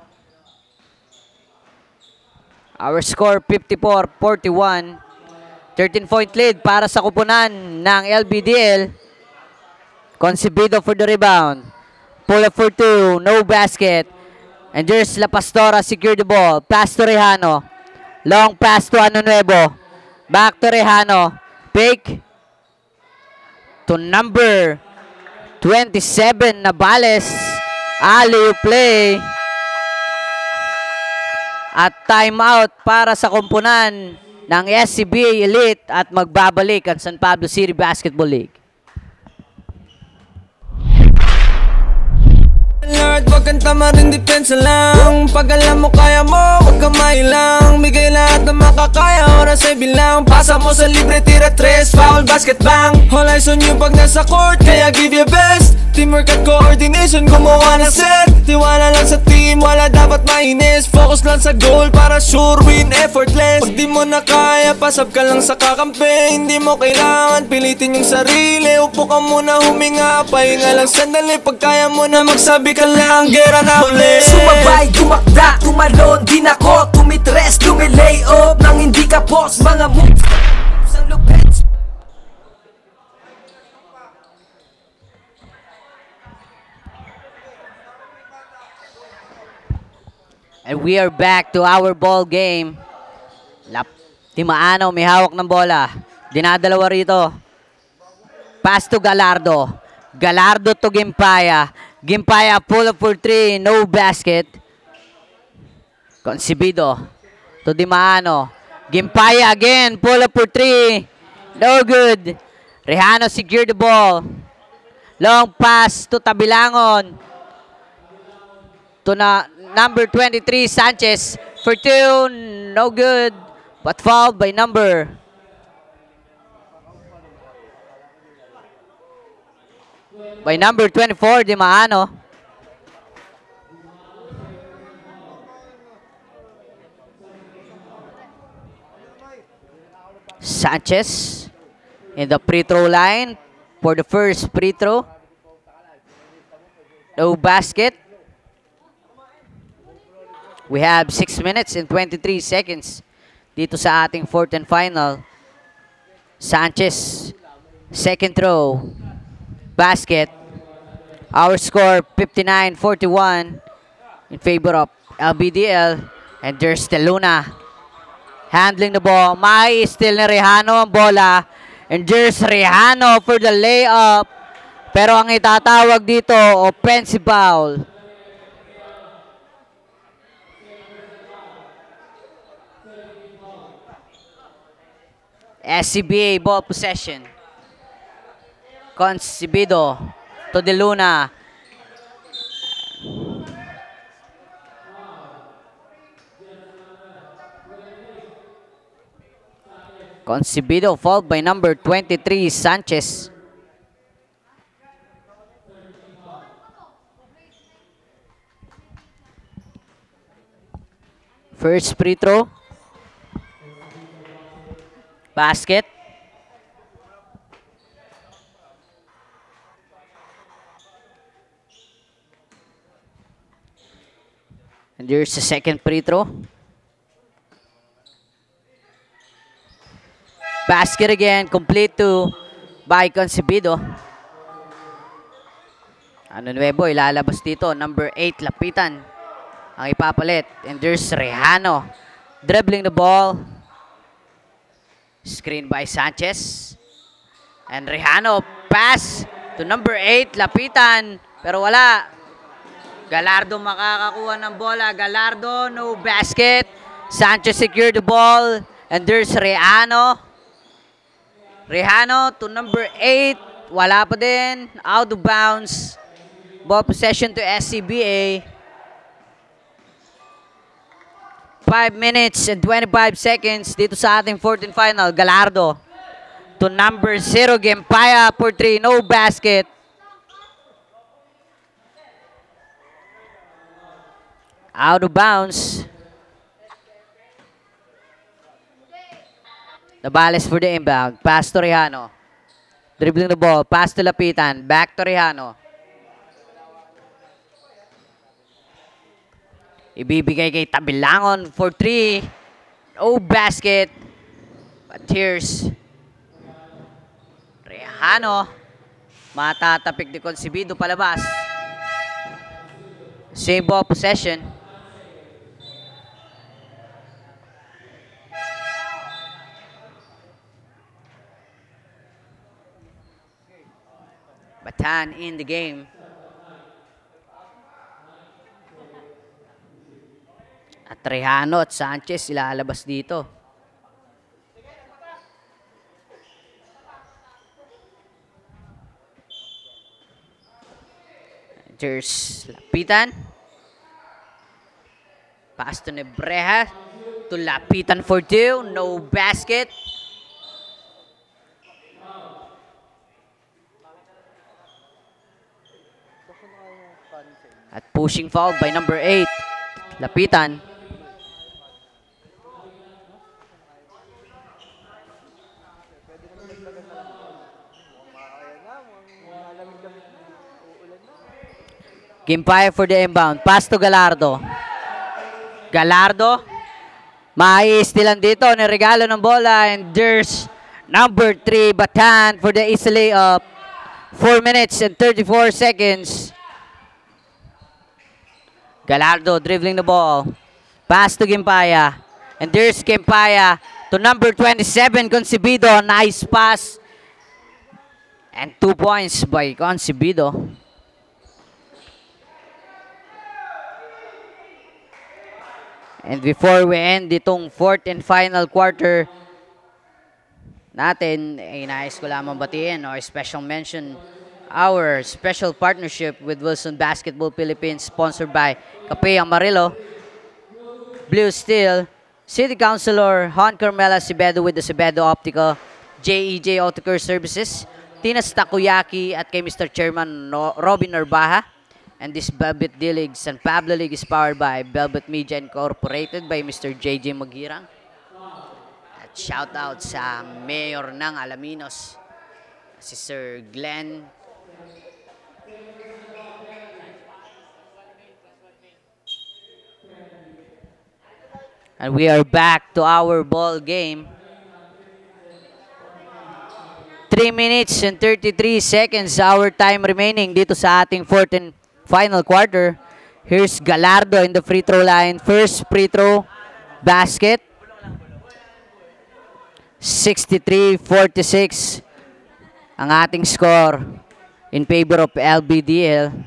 Our score, 54-41. 13-point lead para sa kupunan ng LBDL. Concebido for the rebound. pull up for two, no basket. And there's La Pastora, secure the ball. Pass to Rejano. Long pass to Ano Nuevo. Back to Rejano. Fake to number 27, Navales. Alley play. At timeout para sa kumpunan ng SCBA Elite at magbabalik ang San Pablo City Basketball League. Lord, wag kang tamarin, depensa lang. Pag alam mo kaya mo, wag kang mailang. Bigay lahat ng makakaya, oras ay bilang. Pasa mo sa libre, tira tres, foul, basket bang. All eyes on you pag nasa court, kaya give your best. Teamwork at coordination, gumawa ng set. Tiwala lang sa team, wala dapat mainis. Focus lang sa goal para sure win, effortless. Pag di mo na kaya, pasab ka lang sa kakampi. Hindi mo kailangan pilitin yung sarili. Upo ka muna, huminga, pahinga lang sandali. Pag kaya mo na magsabi ka lang, gera na uli. Sumabay, dumakda, tumalon, din ako. Tumitres, lumilay up nang hindi ka boss. Mga moves ang lupet. And we are back to our ball game. Timaano may hawak ng bola. Dinadalawa rito. Pass to Galardo. Galardo to Gimpaya. Gimpaya pull up for three. No basket. Concebido to Dimaano. Gimpaya again. Pull up for three. No good. Rejano secure the ball. Long pass to Tabilangon. To number 23, Sanchez. For two. No good. But fouled by number 24, Dimaano. Sanchez in the free throw line for the first free throw. No basket. We have 6 minutes and 23 seconds dito sa ating fourth and final. Sanchez, second throw. Basket. Our score 59-41 in favor of LBDL. And there's Teluna handling the ball. May still na Rejano ang bola. And there's Rejano for the layup. Pero ang itatawag dito, offensive foul. SCBA ball possession. Concebido to De Luna. Concebido fouled by number 23, Sanchez. First free throw. Basket. And there's the second free throw. Basket again, complete to by Concebido. Ano Nuevo, ilalabas dito. Number 8, Lapitan ang ipapalit. And there's Rejano dribbling the ball. Screen by Sanchez. And Rejano pass to number 8, Lapitan. Pero wala. Galardo makakakuha ng bola. Galardo, no basket. Sanchez secured the ball. And there's Rejano. Rejano to number 8. Wala pa din. Out of bounds. Ball possession to SCBA. 5 minutes and 25 seconds dito sa ating fourth and final. Galardo to number 0, Gimpaya for 3. No basket. Out of bounds. Navales for the inbound. Pass to Rejano. Dribbling the ball. Pass to Lapitan. Back to Rejano. Ibibigay kay Tabilangon for 3. No basket. But here's Rejano. Matatapik ni Concebido palabas. Same ball possession. Batan in the game. At Trejano at Sanchez ilalabas dito. There's Lapitan. Pass to Nebreha. To Lapitan for two. No basket. At pushing foul by number 8. Lapitan. Gimpaya for the inbound. Pass to Galardo. Galardo. Maiistilan dito. Niregalo ng bola. And there's number 3, Batan for the easy layup. 4 minutes and 34 seconds. Galardo dribbling the ball. Pass to Gimpaya. And there's Gimpaya to number 27, Concebido. Nice pass. And 2 points by Concebido. And before we end itong fourth and final quarter natin, ay nais ko lamang batiin or special mention our special partnership with Wilson Basketball Philippines sponsored by Cafe Amarillo, Blue Steel, City Councilor Juan Carmela Acevedo with the Acevedo Optical, JEJ Autocare Services, Tina's Takoyaki at kay Mr. Chairman Robin Narbaja. And this Velvet D-League San Pablo League is powered by Velvet Media Incorporated by Mr. JJ Magirang. At shout out sa Mayor ng Alaminos, si Sir Glenn. And we are back to our ball game. 3 minutes and 33 seconds our time remaining dito sa ating fourth and final quarter. Here's Galardo in the free throw line. First free throw basket. 63-46 ang ating score in favor of LBDL.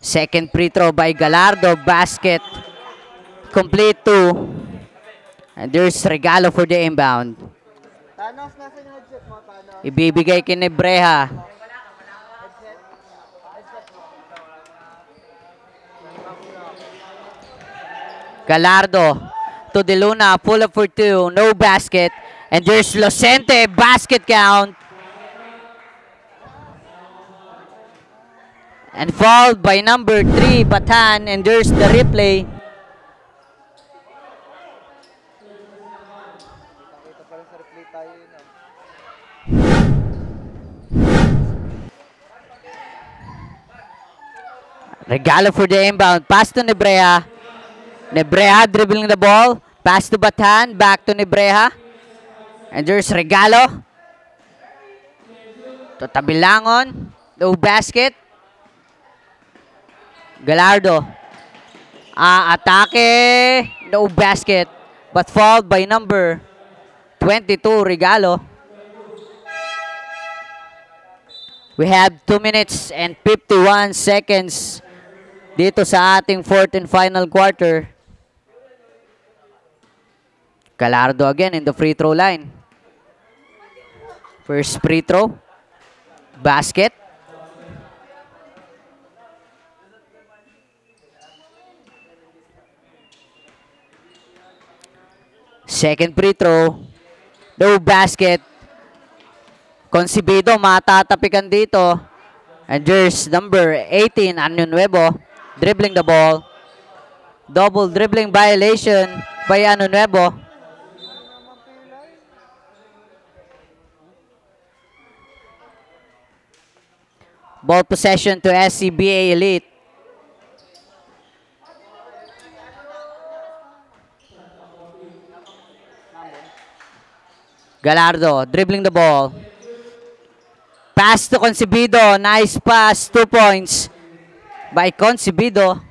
Second free throw by Galardo. Basket. Complete 2. And there's Regalo for the inbound. Thanos, nasa yung headset mo, Thanos? Ibibigay kay Nebreha. Galardo to De Luna, pull up for 2, no basket. And there's Locente, basket count. And fouled by number 3, Batan. And there's the replay. Kita pala sa replay tayo yun, ah. Regalo for the inbound. Pass to Nebreha. Nebreha dribbling the ball. Pass to Batan. Back to Nebreha. And there's Regalo. To Tabilangon. No basket. Galardo. Atake. No basket. But fouled by number 22, Regalo. We have 2 minutes and 51 seconds dito sa ating fourth and final quarter. Galardo again in the free throw line. First free throw. Basket. Second free throw. No basket. Concebido matatapikan dito. And there's number 18, Anyo Nuevo, dribbling the ball. Double dribbling violation by Anyo Nuevo. Ball possession to SCBA Elite. Galardo dribbling the ball. Pass to Concebido. Nice pass. 2 points. by Concebido.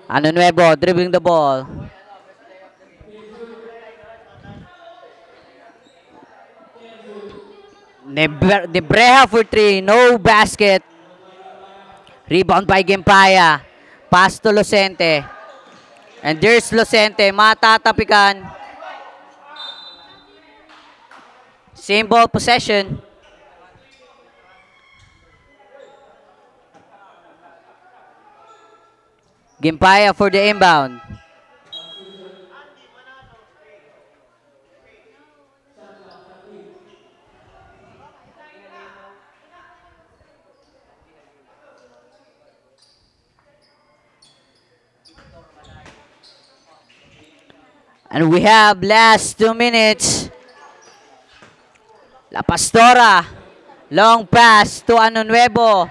Ano Nuevo, dribbling the ball. Nebreja for 3, no basket. Rebound by Gimpaya. Pass to Lucente. And there's Lucente, matatapikan. Same ball possession. Gimpaya for the inbound. And we have last 2 minutes. La Pastora. Long pass to Ano Nuevo.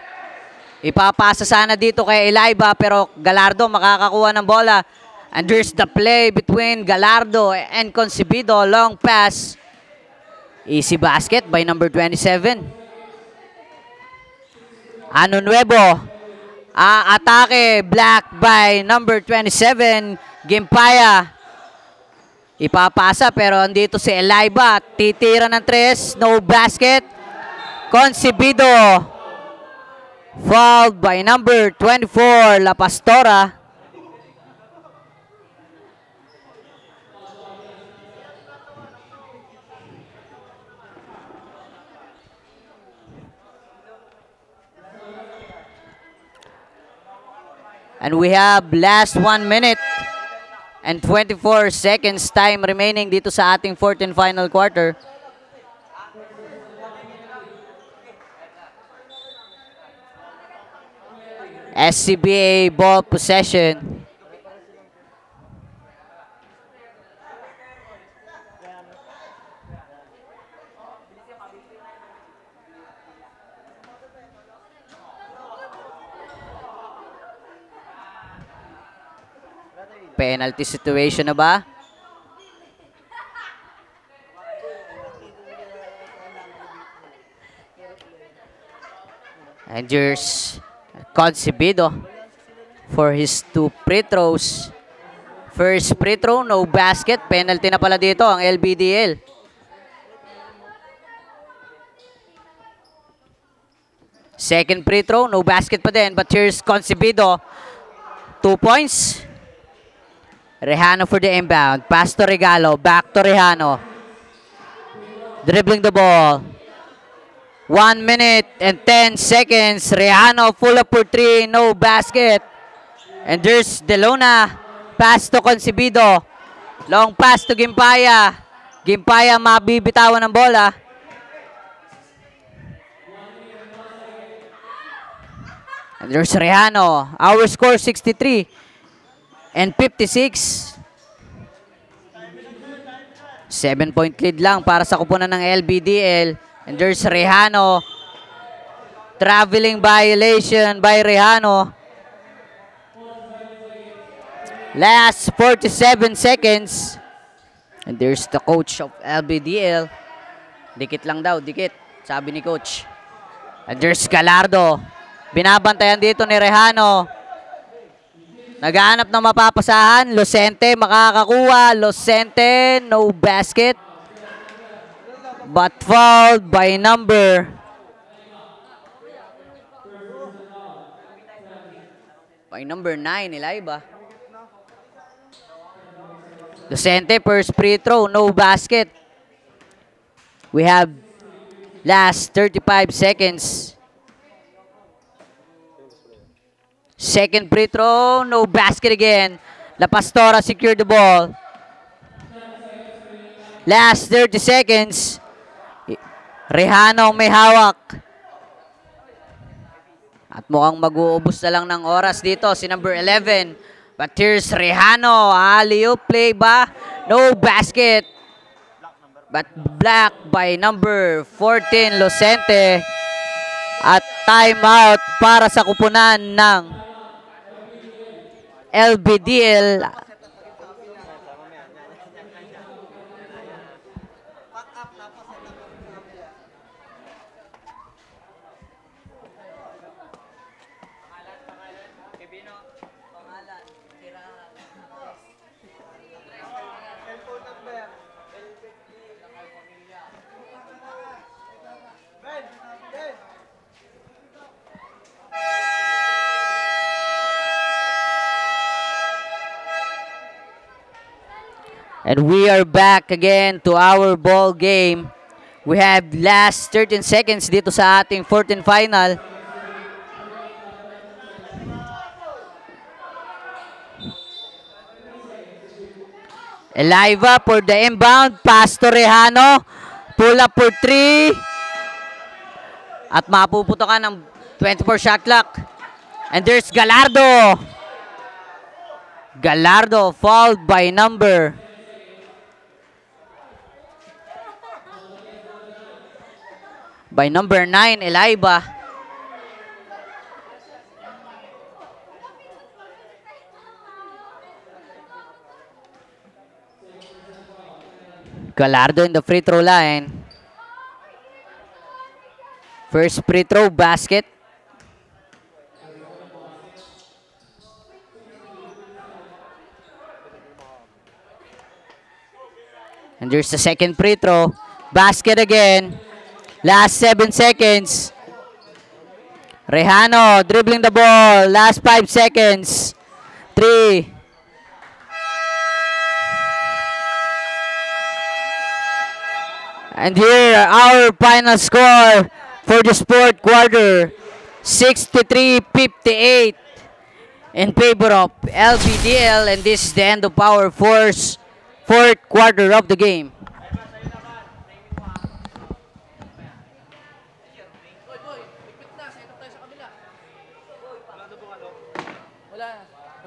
Ipapasa sana dito kay Eliba pero Galardo makakakuha ng bola. And there's the play between Galardo and Concebido. Long pass. Easy basket by number 27. Ano Nuevo. Atake. Black by number 27. Gimpaya. Ipapasa pero andito si Eliba. Titira ng 3. No basket. Concebido. Fouled by number 24, La Pastora. And we have last 1 minute and 24 seconds time remaining dito sa ating fourth and final quarter. SCBA ball possession. Penalty situation na ba? And here's Concebido for his 2 free throws. First free throw, no basket. Penalty na pala dito ang LBDL. Second free throw, no basket pa din. But here's Concebido. 2 points. Rejano for the inbound. Pass to Regalo. Back to Rejano. Dribbling the ball. 1 minute and 10 seconds. Rejano full up for 3. No basket. And there's Delona. Pass to Concebido. Long pass to Gimpaya. Gimpaya mabibitawan ng bola. And there's Rejano. Our score 63 and 56. 7-point lead lang para sa kupunan ng LBDL. And there's Rejano. Traveling violation by Rejano. Last 47 seconds. And there's the coach of LBDL. Dikit lang daw, dikit. Sabi ni coach. And there's Galardo. Binabantayan dito ni Rejano. Naghahanap ng mapapasahan. Lucente makakakuha. Lucente, no basket. But fouled by number 9, Eliba. Lucente, first free throw, no basket. We have last 35 seconds. Second free throw, no basket again. La Pastora secured the ball. Last 30 seconds. Rejano may hawak. At mukhang mag-uubos na lang ng oras dito si number 11. But here's Rejano. Alley-oop play ba? No basket. But blocked by number 14, Lucente. At timeout para sa kupunan ng LBDL. And we are back again to our ball game. We have last 13 seconds dito sa ating 14th final. Eliva for the inbound. Pass to Rejano. Pull up for 3. At mapuputo ka ng 24 shot clock. And there's Gallardo. Gallardo fouled by number 9, Eliva. Gallardo in the free throw line. First free throw basket. And there's the second free throw. Basket again. Last 7 seconds. Rejano dribbling the ball. Last 5 seconds. 3. And here our final score for this fourth quarter. 63-58 in favor of LBDL. And this is the end of our fourth quarter of the game.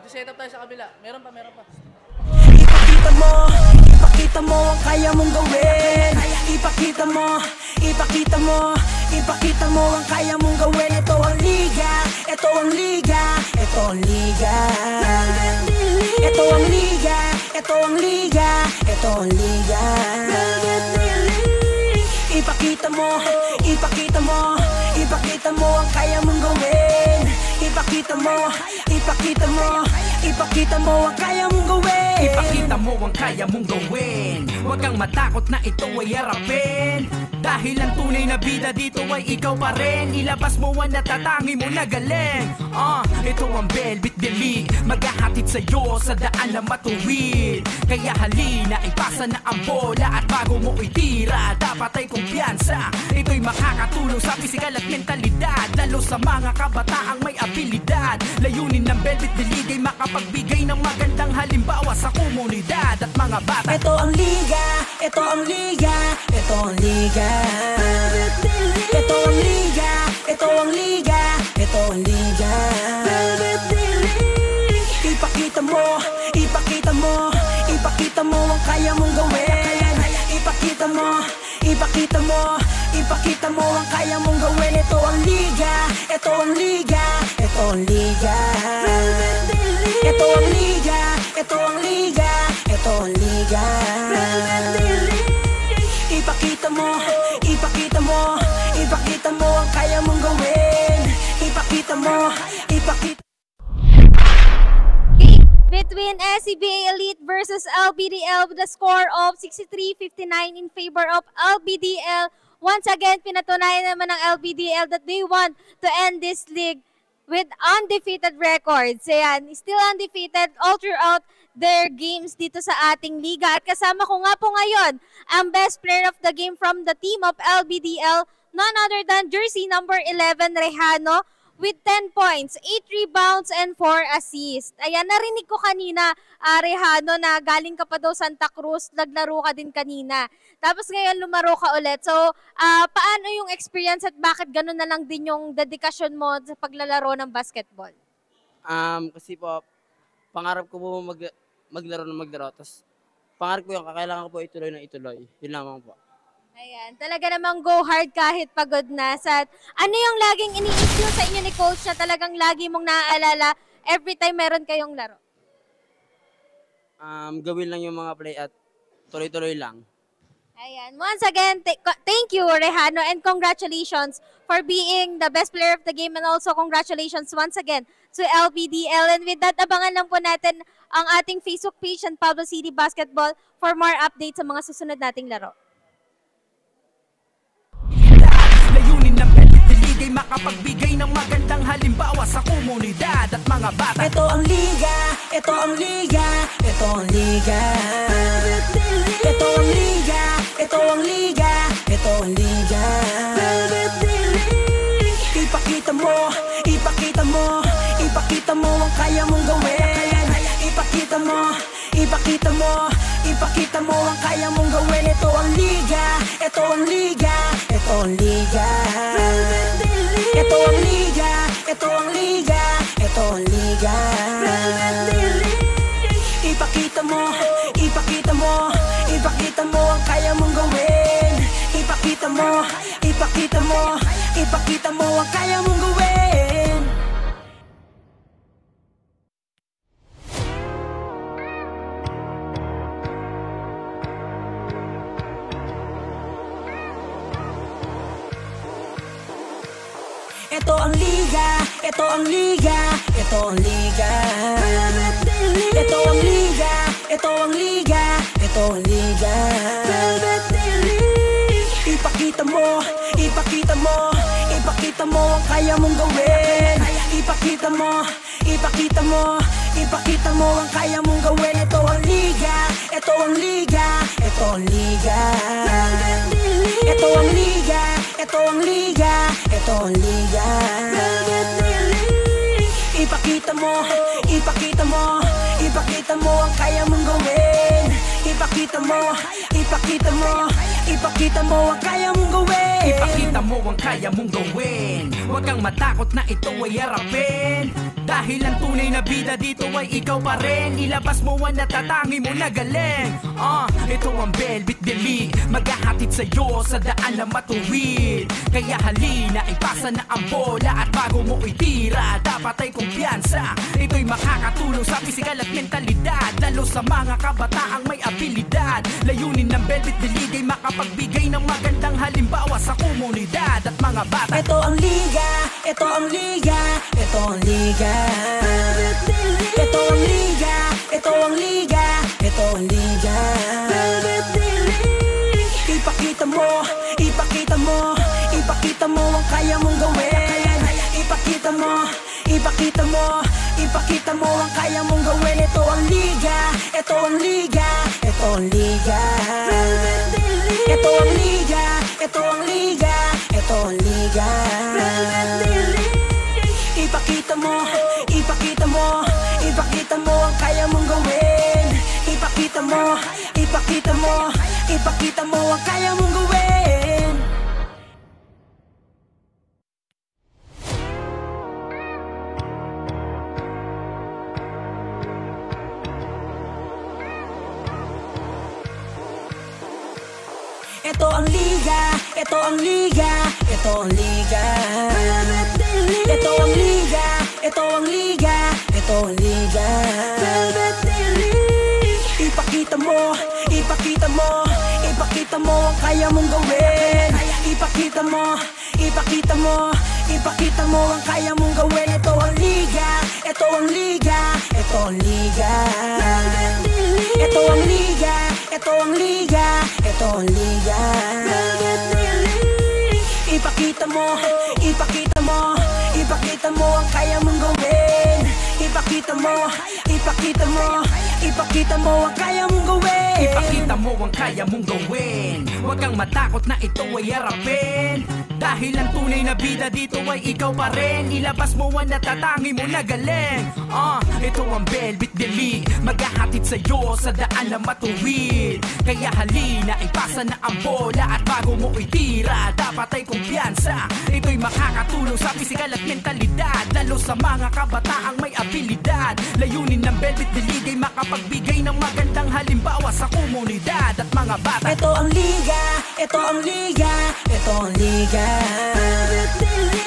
Set up tayo sa kabila. Meron pa. Ipakita mo ang kaya mong gawin. Ipakita mo ang kaya mong gawin. Ito ang liga. Ito ang liga. Ito ang liga. Ito ang liga. Ito ang liga. Ito ang liga. Ipakita mo ang kaya mong gawin. Ipakita mo ang kaya mong gawin. Ipakita mo ang kaya mong gawin. Huwag kang matakot na ito ay harapin. Dahil ang tunay na bida dito ay ikaw pa rin. Ilabas mo ang natatangi mo na galing. Ito ang Velvet The League. Maghahatid sa'yo sa daan na matuwid. Kaya halina, ipasa na ang bola. At bago mo itira, dapat ay kumpiyansa. Ito'y makakatulong sa pisikal at mentalidad, lalo sa mga kabataang may abilidad. Layunin ng Velvet The League ay makapagbigay ng magandang halimbawa sa komunidad at mga bata. Ito ang liga. Ito ang liga. Ito ang liga. Ito ang liga. Ito ang liga. Ito ang liga. Ipakita mo ang kaya mong gawin. Ipakita mo ang kaya mong gawin. Ito ang liga. Ito ang liga. Ito ang liga. Ito ang liga. Ito ang liga. Ito ang liga. Ipakita mo ang kaya mong gawin. Between SCBA Elite versus LBDL with a score of 63-59 in favor of LBDL. Once again, pinatunayan naman ng LBDL that they want to end this league with undefeated records. Ayan, still undefeated all throughout their games dito sa ating liga. At kasama ko nga po ngayon ang best player of the game from the team of LBDL, none other than jersey number 11, Rejano, with 10 points, 8 rebounds, and 4 assists. Ayan, narinig ko kanina, Rejano, na galing ka pa daw Santa Cruz, naglaro ka din kanina. Tapos ngayon lumaro ka ulit. So, paano yung experience at bakit gano'n na lang din yung dedikasyon mo sa paglalaro ng basketball? Kasi po, pangarap ko po maglaro. Tapos, pangarap ko yung kakailangan ko po ituloy na ituloy. Yun lamang po. Ayan, talaga namang go hard kahit pagod na. Ano yung laging ini-instill sa inyo ni Coach na talagang lagi mong naaalala every time meron kayong laro? Gawin lang yung mga play at tuloy-tuloy lang. Ayan. Once again, thank you, Rejano, and congratulations for being the best player of the game, and also congratulations once again to LBDL. And with that, abangan lang po natin ang ating Facebook page and Pablo City Basketball for more updates sa mga susunod nating laro. Layunin ng Velvet The League ay makapagbigay ng magandang halimbawa sa komunidad at mga bata. Ito ang liga. Ito ang liga. Ito ang liga. ipakita mo ang kaya mong gawin. Ipakita mo, ipakita mo, ipakita mo ang kaya mong gawin. Ito ang liga, ito ang liga, ito ang liga. Ito ang liga, ito ang liga, ito ang liga. Ipakita mo, ipakita mo, ipakita mo ang kaya mong gawin. Ipakita mo, ipakita mo, ipakita mo ang kaya mong gawin. Ito ang liga, ito ang liga, ito ang liga. Ito ang liga, ito ang liga, ito ang liga. Ipakita mo, ipakita mo, ipakita mo ang kaya mong gawin. Ipakita mo, ipakita mo, ipakita mo ang kaya mong gawin. Ito ang liga, ito ang liga, ito ang liga. Ito ang liga, ito ang liga, ito ang liga. Ipakita mo, ipakita mo, ipakita mo ang kaya mong gawin. Ipakita mo, ipakita mo, ipakita mo ang kaya mong gawin. Ipakita mo ang kaya mong gawin. Huwag kang matakot na ito ay harapin. Dahil ang tunay na bida dito ay ikaw pa rin. Ilabas mo ang natatangi mo na galing. Ito ang Velvet Deli, maghahatid sa'yo sa daan na matuwid. Kaya halina, ipasa na ang bola. At bago mo itira, dapat ay kumpiyansa. Ito'y makakatulong sa pisikal at mentalidad, lalo sa mga kabataang may abilidad. Layunin ng Velvet Deli ay makapagbigay ng magandang halimbawa sa komunidad at mga bata. Ito ang liga, ito ang liga, ito ang liga. Ito ang liga, ito ang liga, ito ang liga. Ipakita mo, ipakita mo, ipakita mo ang kaya mong gawin. Ipakita mo, ipakita mo, ipakita mo ang kaya mong gawin. Ito ang liga, ito ang liga, ito ang liga. Ito ang liga, ito ang liga, ito ang liga. Ipakita mo, ipakita mo, ipakita mo ang kaya mong gawin. Ipakita mo, ipakita mo, ipakita mo ang kaya mong gawin. Ito ang liga, ito ang liga, ito ang liga. Ito ang liga, ito ang liga, ito ang liga. Ipakita mo, ipakita mo, ipakita mo ang kaya mong gawin. Ipakita mo, ipakita mo, ipakita mo ang kaya mong gawin. Ito ang liga, ito ang liga, ito ang liga. Ito ang liga, ito ang liga, ito ang liga. Ipakita mo, ipakita mo, ipakita mo ang kaya mong gawin. Ipakita mo, ipakita mo, ipakita mo ang kaya mong gawin. Ipakita mo ang kaya mong gawin. Huwag kang matakot na ito ay harapin. Dahil ang tunay na bida dito ay ikaw pa rin. Ilabas mo ang natatangi mo na galing. Ito ang Velvet Deli, maghahatid sa'yo sa daan na matuwid. Kaya halina, ipasa na ang bola. At bago mo itira, dapat ay kumpiyansa. Ito'y makakatulong sa pisikal at mentalidad, lalo sa mga kabataang may abilidad. Layunin ng Velvet Deli ay makapagbigay ng magandang halimbawa sa komunidad at mga bata. Ito ang liga, ito ang liga, ito ang liga.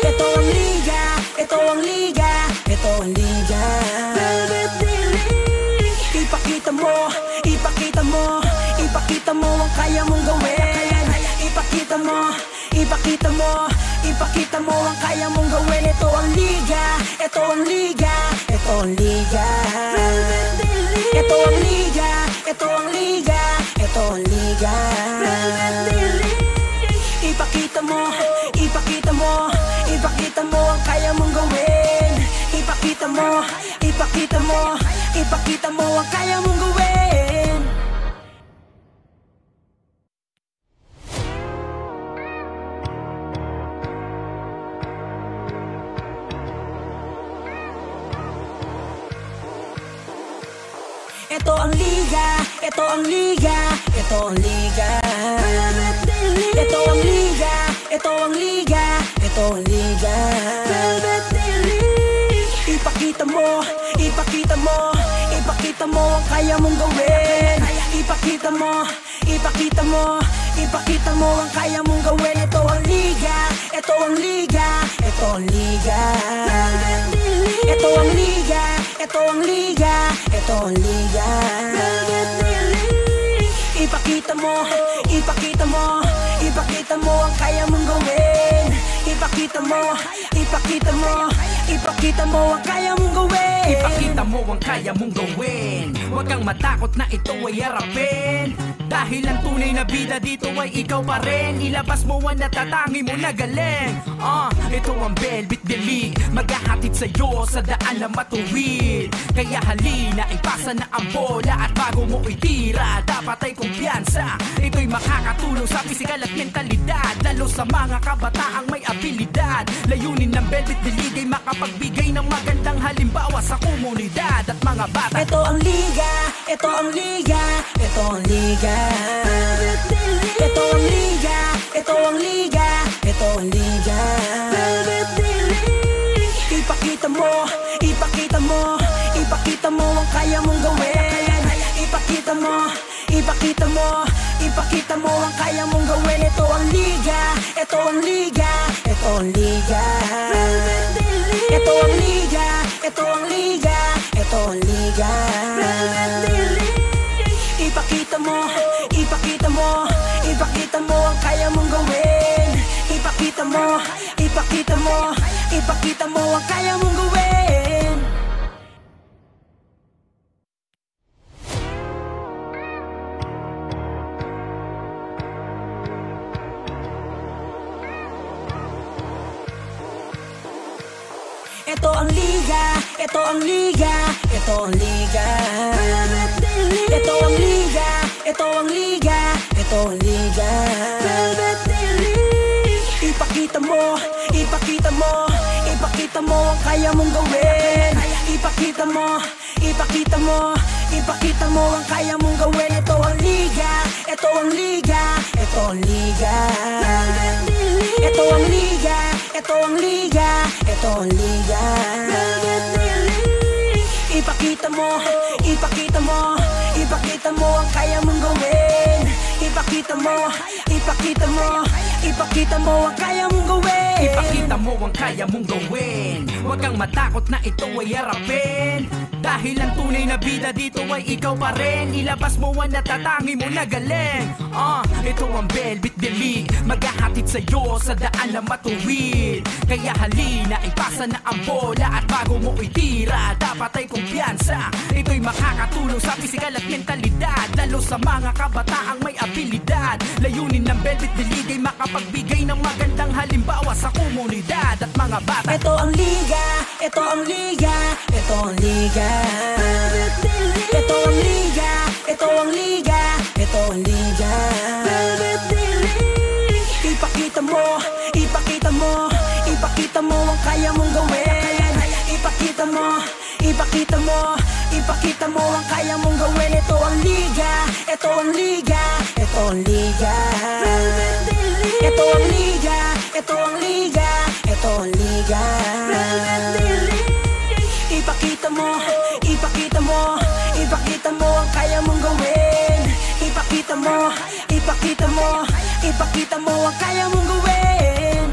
Ito ang liga, ito ang liga, ito ang liga. Ipakita mo, ipakita mo, ipakita mo ang kaya mong gawin. Ipakita mo, ipakita mo, ipakita mo ang kaya mong gawin. Ito ang liga, ito ang liga, ito ang liga. Ito ang liga, ito ang liga, ito ang liga. Ipakita mo, ipakita mo, ipakita mo ang kaya mong gawin. Ipakita mo, ipakita mo, ipakita mo ang kaya mong gawin. Ito ang liga, ito ang liga, ito ang liga. Ito ang liga, ito ang liga, ito ang liga. Ipakita mo, ipakita mo, ipakita mo ang kaya mong gawin. Ipakita mo, ipakita mo, ipakita mo ang kaya mong gawin. Ito ang liga, ito ang liga, ito ang liga. Ito ang liga, ito ang liga, ito ang liga. Ipakita mo, ipakita mo, ipakita mo ang kaya mong gawin. Ipakita mo, ipakita mo, ipakita mo ang kaya mong gawin. Ipakita mo ang kaya mong gawin. Huwag kang matakot na ito ay harapin. Dahil ang tunay na bida dito ay ikaw pa rin. Ilabas mo ang natatangi mo na galing. Ito ang Velvet Delete, maghahatid sa'yo sa daan na matuwid. Kaya halina, ipasa na ang bola. At bago mo itira, dapat ay kumpiyansa. Ito'y makakatulong sa pisikal at mentalidad, lalo sa mga kabataang may abilidad. Layunin ng Velvet Delete ay makapagbigay ng magandang halimbawa sa komunidad at mga bata. Ito ang liga, ito ang liga, ito ang liga. Ito ang liga, ito ang liga, ito ang liga. Ipakita mo, ipakita mo, ipakita mo ang kaya mong gawin. Ipakita mo, ipakita mo, ipakita mo ang kaya mong gawin. Ito ang liga, ito ang liga, ito ang liga. Ito ang liga, ito ang liga, ito ang liga. Ipakita mo, ipakita mo, ipakita mo ang kaya mong gawin. Ipakita mo, ipakita mo, ipakita mo ang kaya mong gawin. Ito ang liga, ito ang liga, ito ang liga. Ito ang liga, ito ang liga, ito ang liga. Ipakita mo, ipakita mo, ipakita mo ang kaya mong gawin. Ipakita mo, ipakita mo, ipakita mo ang kaya mong gawin. Ito ang liga, ito ang liga, ito ang liga. Ito ang liga, ito ang liga, ito ang liga. Ipakita mo, ipakita mo, ipakita mo ang kaya mong gawin. Ipakita mo, ipakita mo, ipakita mo ang kaya mong gawin. Ipakita mo ang kaya mong gawin. Huwag kang matakot na ito ay harapin. Dahil ang tunay na bida dito ay ikaw pa rin. Ilabas mo ang natatangi mo na galing. Ito ang Velvet Delete, maghahatid sa'yo sa daan na matuwid. Kaya halina, ipasa na ang bola. At bago mo itira, dapat ay kumpiyansa. Ito'y makakatulong sa pisikal at mentalidad, lalo sa mga kabataang may abilidad. Layunin ng Velvet Delete ay makapagbigay ng magandang halimbawa sa komunidad at mga bata. Ito ang liga, ito ang liga, ito ang liga. Ito ang liga, ito ang liga, ito ang liga. Ipakita mo, ipakita mo, ipakita mo ang kaya mong gawin. Ipakita mo, ipakita mo, ipakita mo ang kaya mong gawin. Ito ang liga, ito ang liga, ito ang liga. Ito ang liga, ito ang liga, ito ang liga. Ipakita mo, ipakita mo, ipakita mo ang kaya mong gawin. Ipakita mo, ipakita mo, ipakita mo ang kaya mong gawin.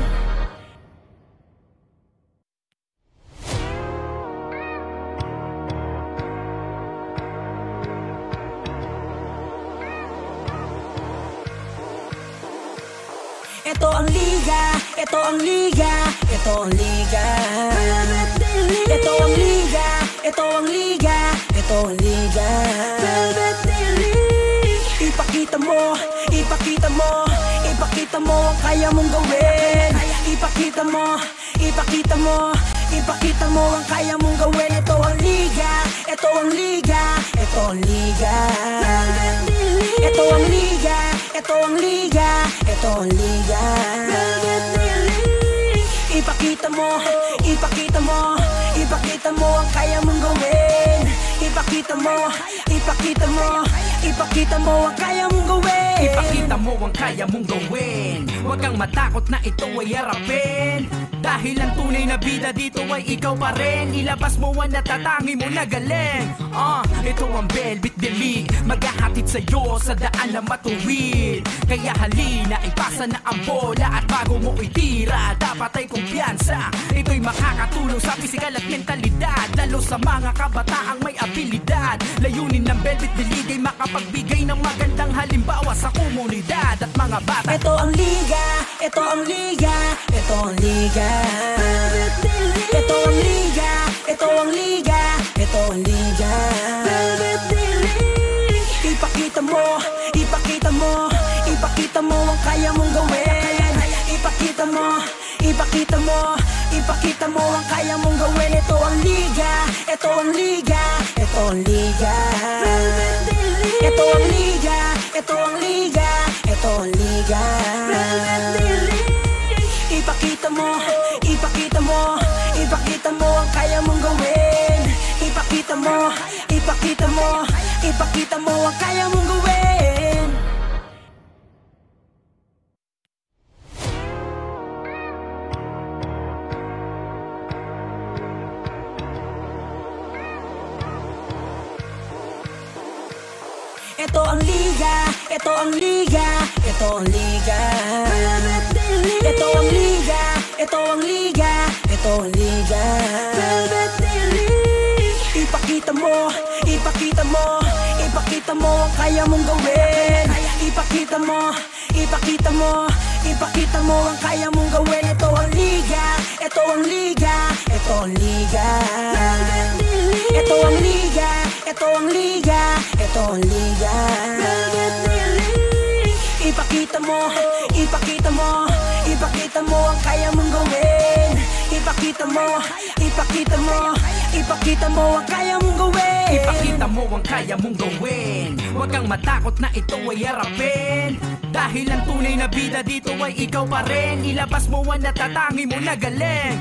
Ito ang liga, ito ang liga, ito ang liga. Ito ang liga, ito ang liga, ito ang liga. Ipakita mo, ipakita mo, ipakita mo ang kaya mong gawin. Ipakita mo, ipakita mo, ipakita mo ang kaya mong gawin. Ito ang liga, ito ang liga, ito ang liga. Ito ang liga, ito ang liga, ito ang liga. Ipakita mo, ipakita mo, ipakita mo ang kaya mong gawin. Ipakita ipakita mo, ipakita mo, ipakita mo ang kaya mong gawin. Ipakita mo ang kaya mong gawin. Huwag kang matakot na ito ay harapin. Dahil ang tunay na bida dito ay ikaw pa rin. Ilabas mo ang natatangi mo na galing. Ito ang Velvet Delete, maghahatid sa'yo sa daan na matuwid. Kaya halina, ipasa na ang bola. At bago mo itira, dapat ay kumpiyansa. Ito'y makakatulong sa pisikal at mentalidad, lalo sa mga kabataang may abilidad. Layunin ng Velvet Delete ay makapagbigay ng magandang halimbawa sa komunidad at mga bata. Ito ang liga, ito ang liga, ito ang liga. Ito ang liga, ito ang liga, ito ang liga. Ipakita mo, ipakita mo, ipakita mo ang kaya mong gawin. Ipakita mo, ipakita mo, ipakita mo ang kaya mong gawin. Ito ang liga, ito ang liga, ito ang liga. Ito ang liga, ito ang liga, ito ang liga. Ipakita mo, ipakita mo, ipakita mo ang kaya mong gawin. Ipakita mo, ipakita mo, ipakita mo ang kaya mong gawin. Ito ang liga, ito ang liga, ito ang liga. Ito ang liga, ito ang liga, ito ang liga. Ipakita mo, ipakita mo, ipakita mo ang kaya mong gawin. Ipakita mo, ipakita mo, ipakita mo ang kaya mong gawin. Ito ang liga, ito ang liga, ito ang liga. Ito ang liga, ito ang liga, ito ang liga. Ipakita mo, ipakita mo, ipakita mo ang kaya mong gawin. Ipakita mo, ipakita mo, ipakita mo ang kaya mong gawin. Ipakita mo ang kaya mong gawin. Huwag kang matakot na ito ay harapin. Dahil ang tunay na bida dito ay ikaw pa rin. Ilabas mo ang natatangi mo na galing.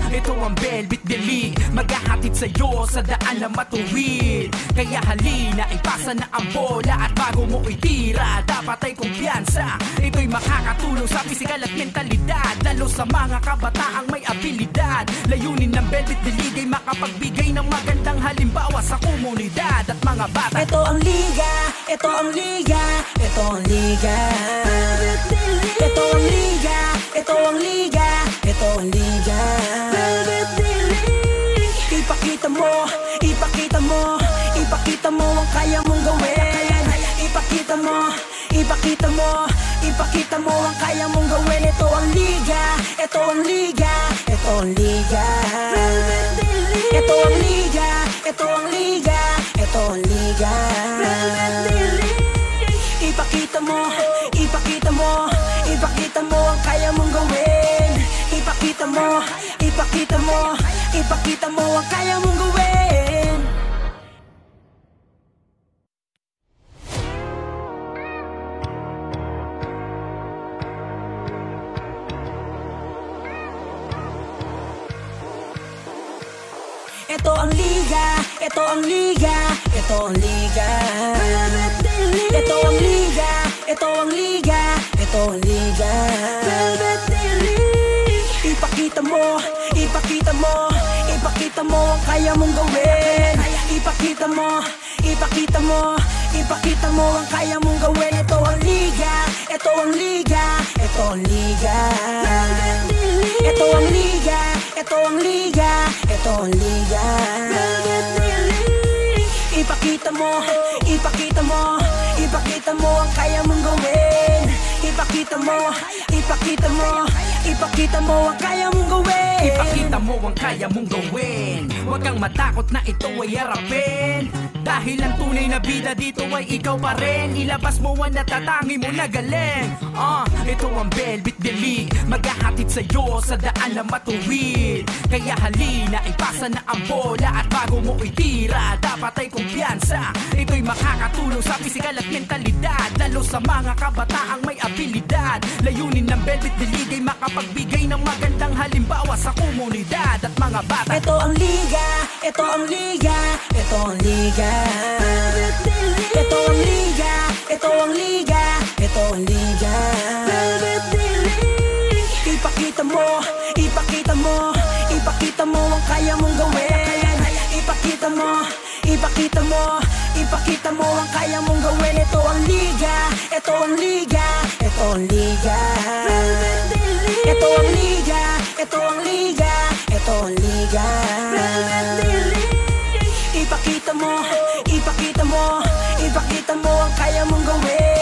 Ito ang Velvet Delete, maghahatid sa'yo sa daan na matuwid. Kaya halina, ipasa na ang bola. At bago mo itira, dapat ay kumpiyansa. Ito'y makakatulong sa pisikal at mentalidad, lalo sa mga kabataang may abilidad. Layunin ng Velvet Delete ay makapagbigay ng magandang halimbawa sa komunidad at mga bata. Ito ang liga, ito ang liga, ito ang liga. Ito ang liga, ito ang liga, ito ang liga. Ipakita mo, ipakita mo, ipakita mo ang kaya mong gawin. Ipakita mo, ipakita mo, ipakita mo ang kaya mong gawin. Ito ang liga, ito ang liga, ito ang liga. Ito ang liga, ito ang liga, ito ang liga. Ipakita mo, ipakita mo, ipakita mo ang kaya mong gawin. Ipakita mo, ipakita mo, ipakita mo ang kaya mong gawin. Ito ang liga, ito ang liga, ito ang liga. Ito ang liga, ito ang liga, ito ang liga. Ipakita mo, ipakita mo, ipakita mo ang kaya mong gawin. Ipakita mo, ipakita mo, ipakita mo ang kaya mong gawin. Ito ang liga, ito ang liga, ito ang liga. Ito ang liga, ito ang liga, ito ang liga. Ipakita mo, ipakita mo, ipakita mo ang kaya mong gawin. Ipakita mo, ipakita mo, ipakita mo ang kaya mong gawin. Ipakita mo ang kaya mong gawin. Huwag kang matakot na ito ay harapin. Dahil ang tunay na bida dito ay ikaw pa rin. Ilabas mo ang natatangi mo na galing. Ito ang Velvet Delete, maghahatid sa'yo sa daan na matuwid. Kaya halina, ipasa na ang bola. At bago mo itira, dapat ay kumpiyansa. Ito'y makakatulong sa pisikal at mentalidad, lalo sa mga kabataang may abilidad. Layunin ng Velvet Delete ay makapagbigay ng magandang halimbawa sa komunidad at mga bata. Ito ang liga, ito ang liga, ito ang liga. Ito ang liga, ito ang liga, ito ang liga. Ipakita mo, ipakita mo, ipakita mo ang kaya mong gawin. Ipakita mo, ipakita mo, ipakita mo ang kaya mong gawin. Ito ang liga, ito ang liga, ito ang liga. Ito ang liga, ito ang liga, ito ang liga. Ipakita mo, ipakita mo, ipakita mo ang kaya mong gawin.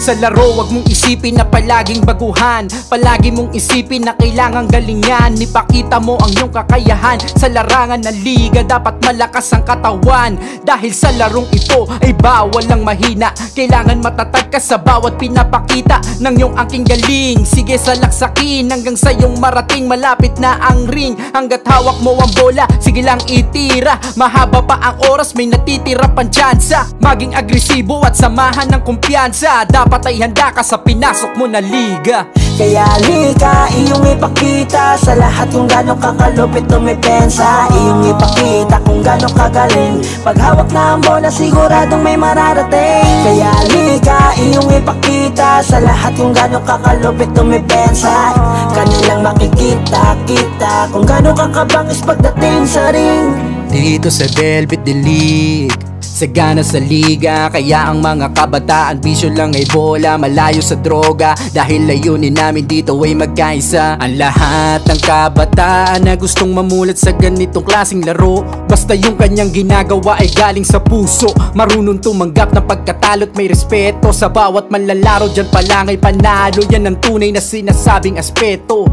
Sa laro, wag mong isipin na palaging baguhan. Palagi mong isipin na kailangang galingan. Ipakita mo ang iyong kakayahan. Sa larangan ng liga, dapat malakas ang katawan. Dahil sa larong ito ay bawal lang mahina. Kailangan matatag ka sa bawat pinapakita ng iyong aking galing. Sige, salaksakin hanggang sa iyong marating. Malapit na ang ring, hanggat hawak mo ang bola, sige lang itira. Mahaba pa ang oras, may natitira pang tsansa. Maging agresibo at samahan ng kumpiyansa. Dapat ay handa ka sa pinasok mo na liga. Kaya lika, iyong ipakita sa lahat kung gano'ng kakalupit tumipensa. Iyong ipakita kung gano'ng kagaling. Paghawak na ang bola, siguradong may mararating. Kaya lika, iyong ipakita sa lahat kung gano'ng kakalupit tumipensa. Kanilang makikita, kita kung gano'ng kakabangis pagdating sa ring. Dito sa Velvet The League, sagana sa liga, kaya ang mga kabataan bisyo lang ay bola, malayo sa droga. Dahil layunin namin dito ay magkaisa. Ang lahat ng kabataan na gustong mamulat sa ganitong klaseng laro, basta yung kanyang ginagawa ay galing sa puso. Marunong tumanggap ng pagkatalo't may respeto. Sa bawat manlalaro dyan pa lang ay panalo. Yan ang tunay na sinasabing aspeto.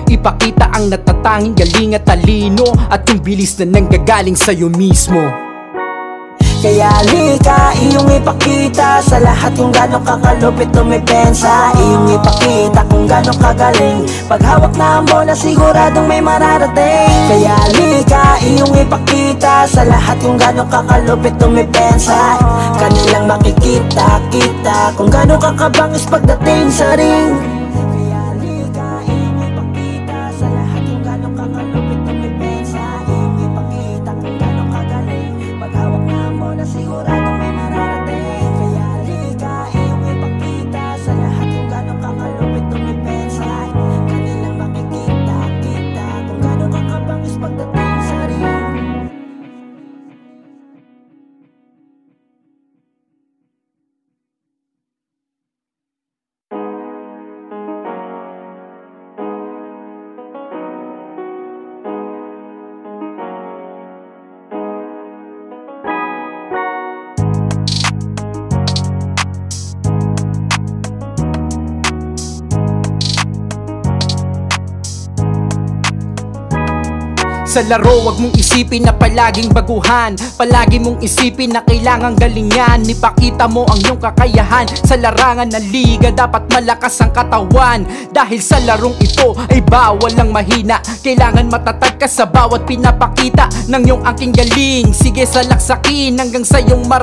Ipakita ang natatanging galing at talino, at yung bilis na nanggagaling sa'yo mismo. Kaya lika, iyong ipakita sa lahat kung gano'ng kakalupit tumipensa. Iyong ipakita kung gano'ng kagaling. Paghawak na ang bola, siguradong may mararating. Kaya lika, iyong ipakita sa lahat kung gano'ng kakalupit tumipensa. Kanilang makikita, kita kung gano'ng kakabangis pagdating sa ring. Kaya lika, iyong ipakita sa lahat kung gano'ng kakalupit tumipensa. Iyong ipakita kung gano'ng kagaling. Paghawak na ang bola, siguradong may mararating. Kaya lika, iyong ipakita sa lahat kung gano'ng kakalupit tumipensa. Kanilang makikita, kita kung gano'ng kakabangis pagdating sa ring. Sa laro, wag mong isipin na palaging baguhan. Palagi mong isipin na kailangang galingan. Ipakita mo ang iyong kakayahan. Sa larangan ng liga, dapat malakas ang katawan. Dahil sa larong ito ay bawal lang mahina. Kailangan matatag ka sa bawat pinapakita ng iyong aking galing. Sige, salaksakin hanggang sa iyong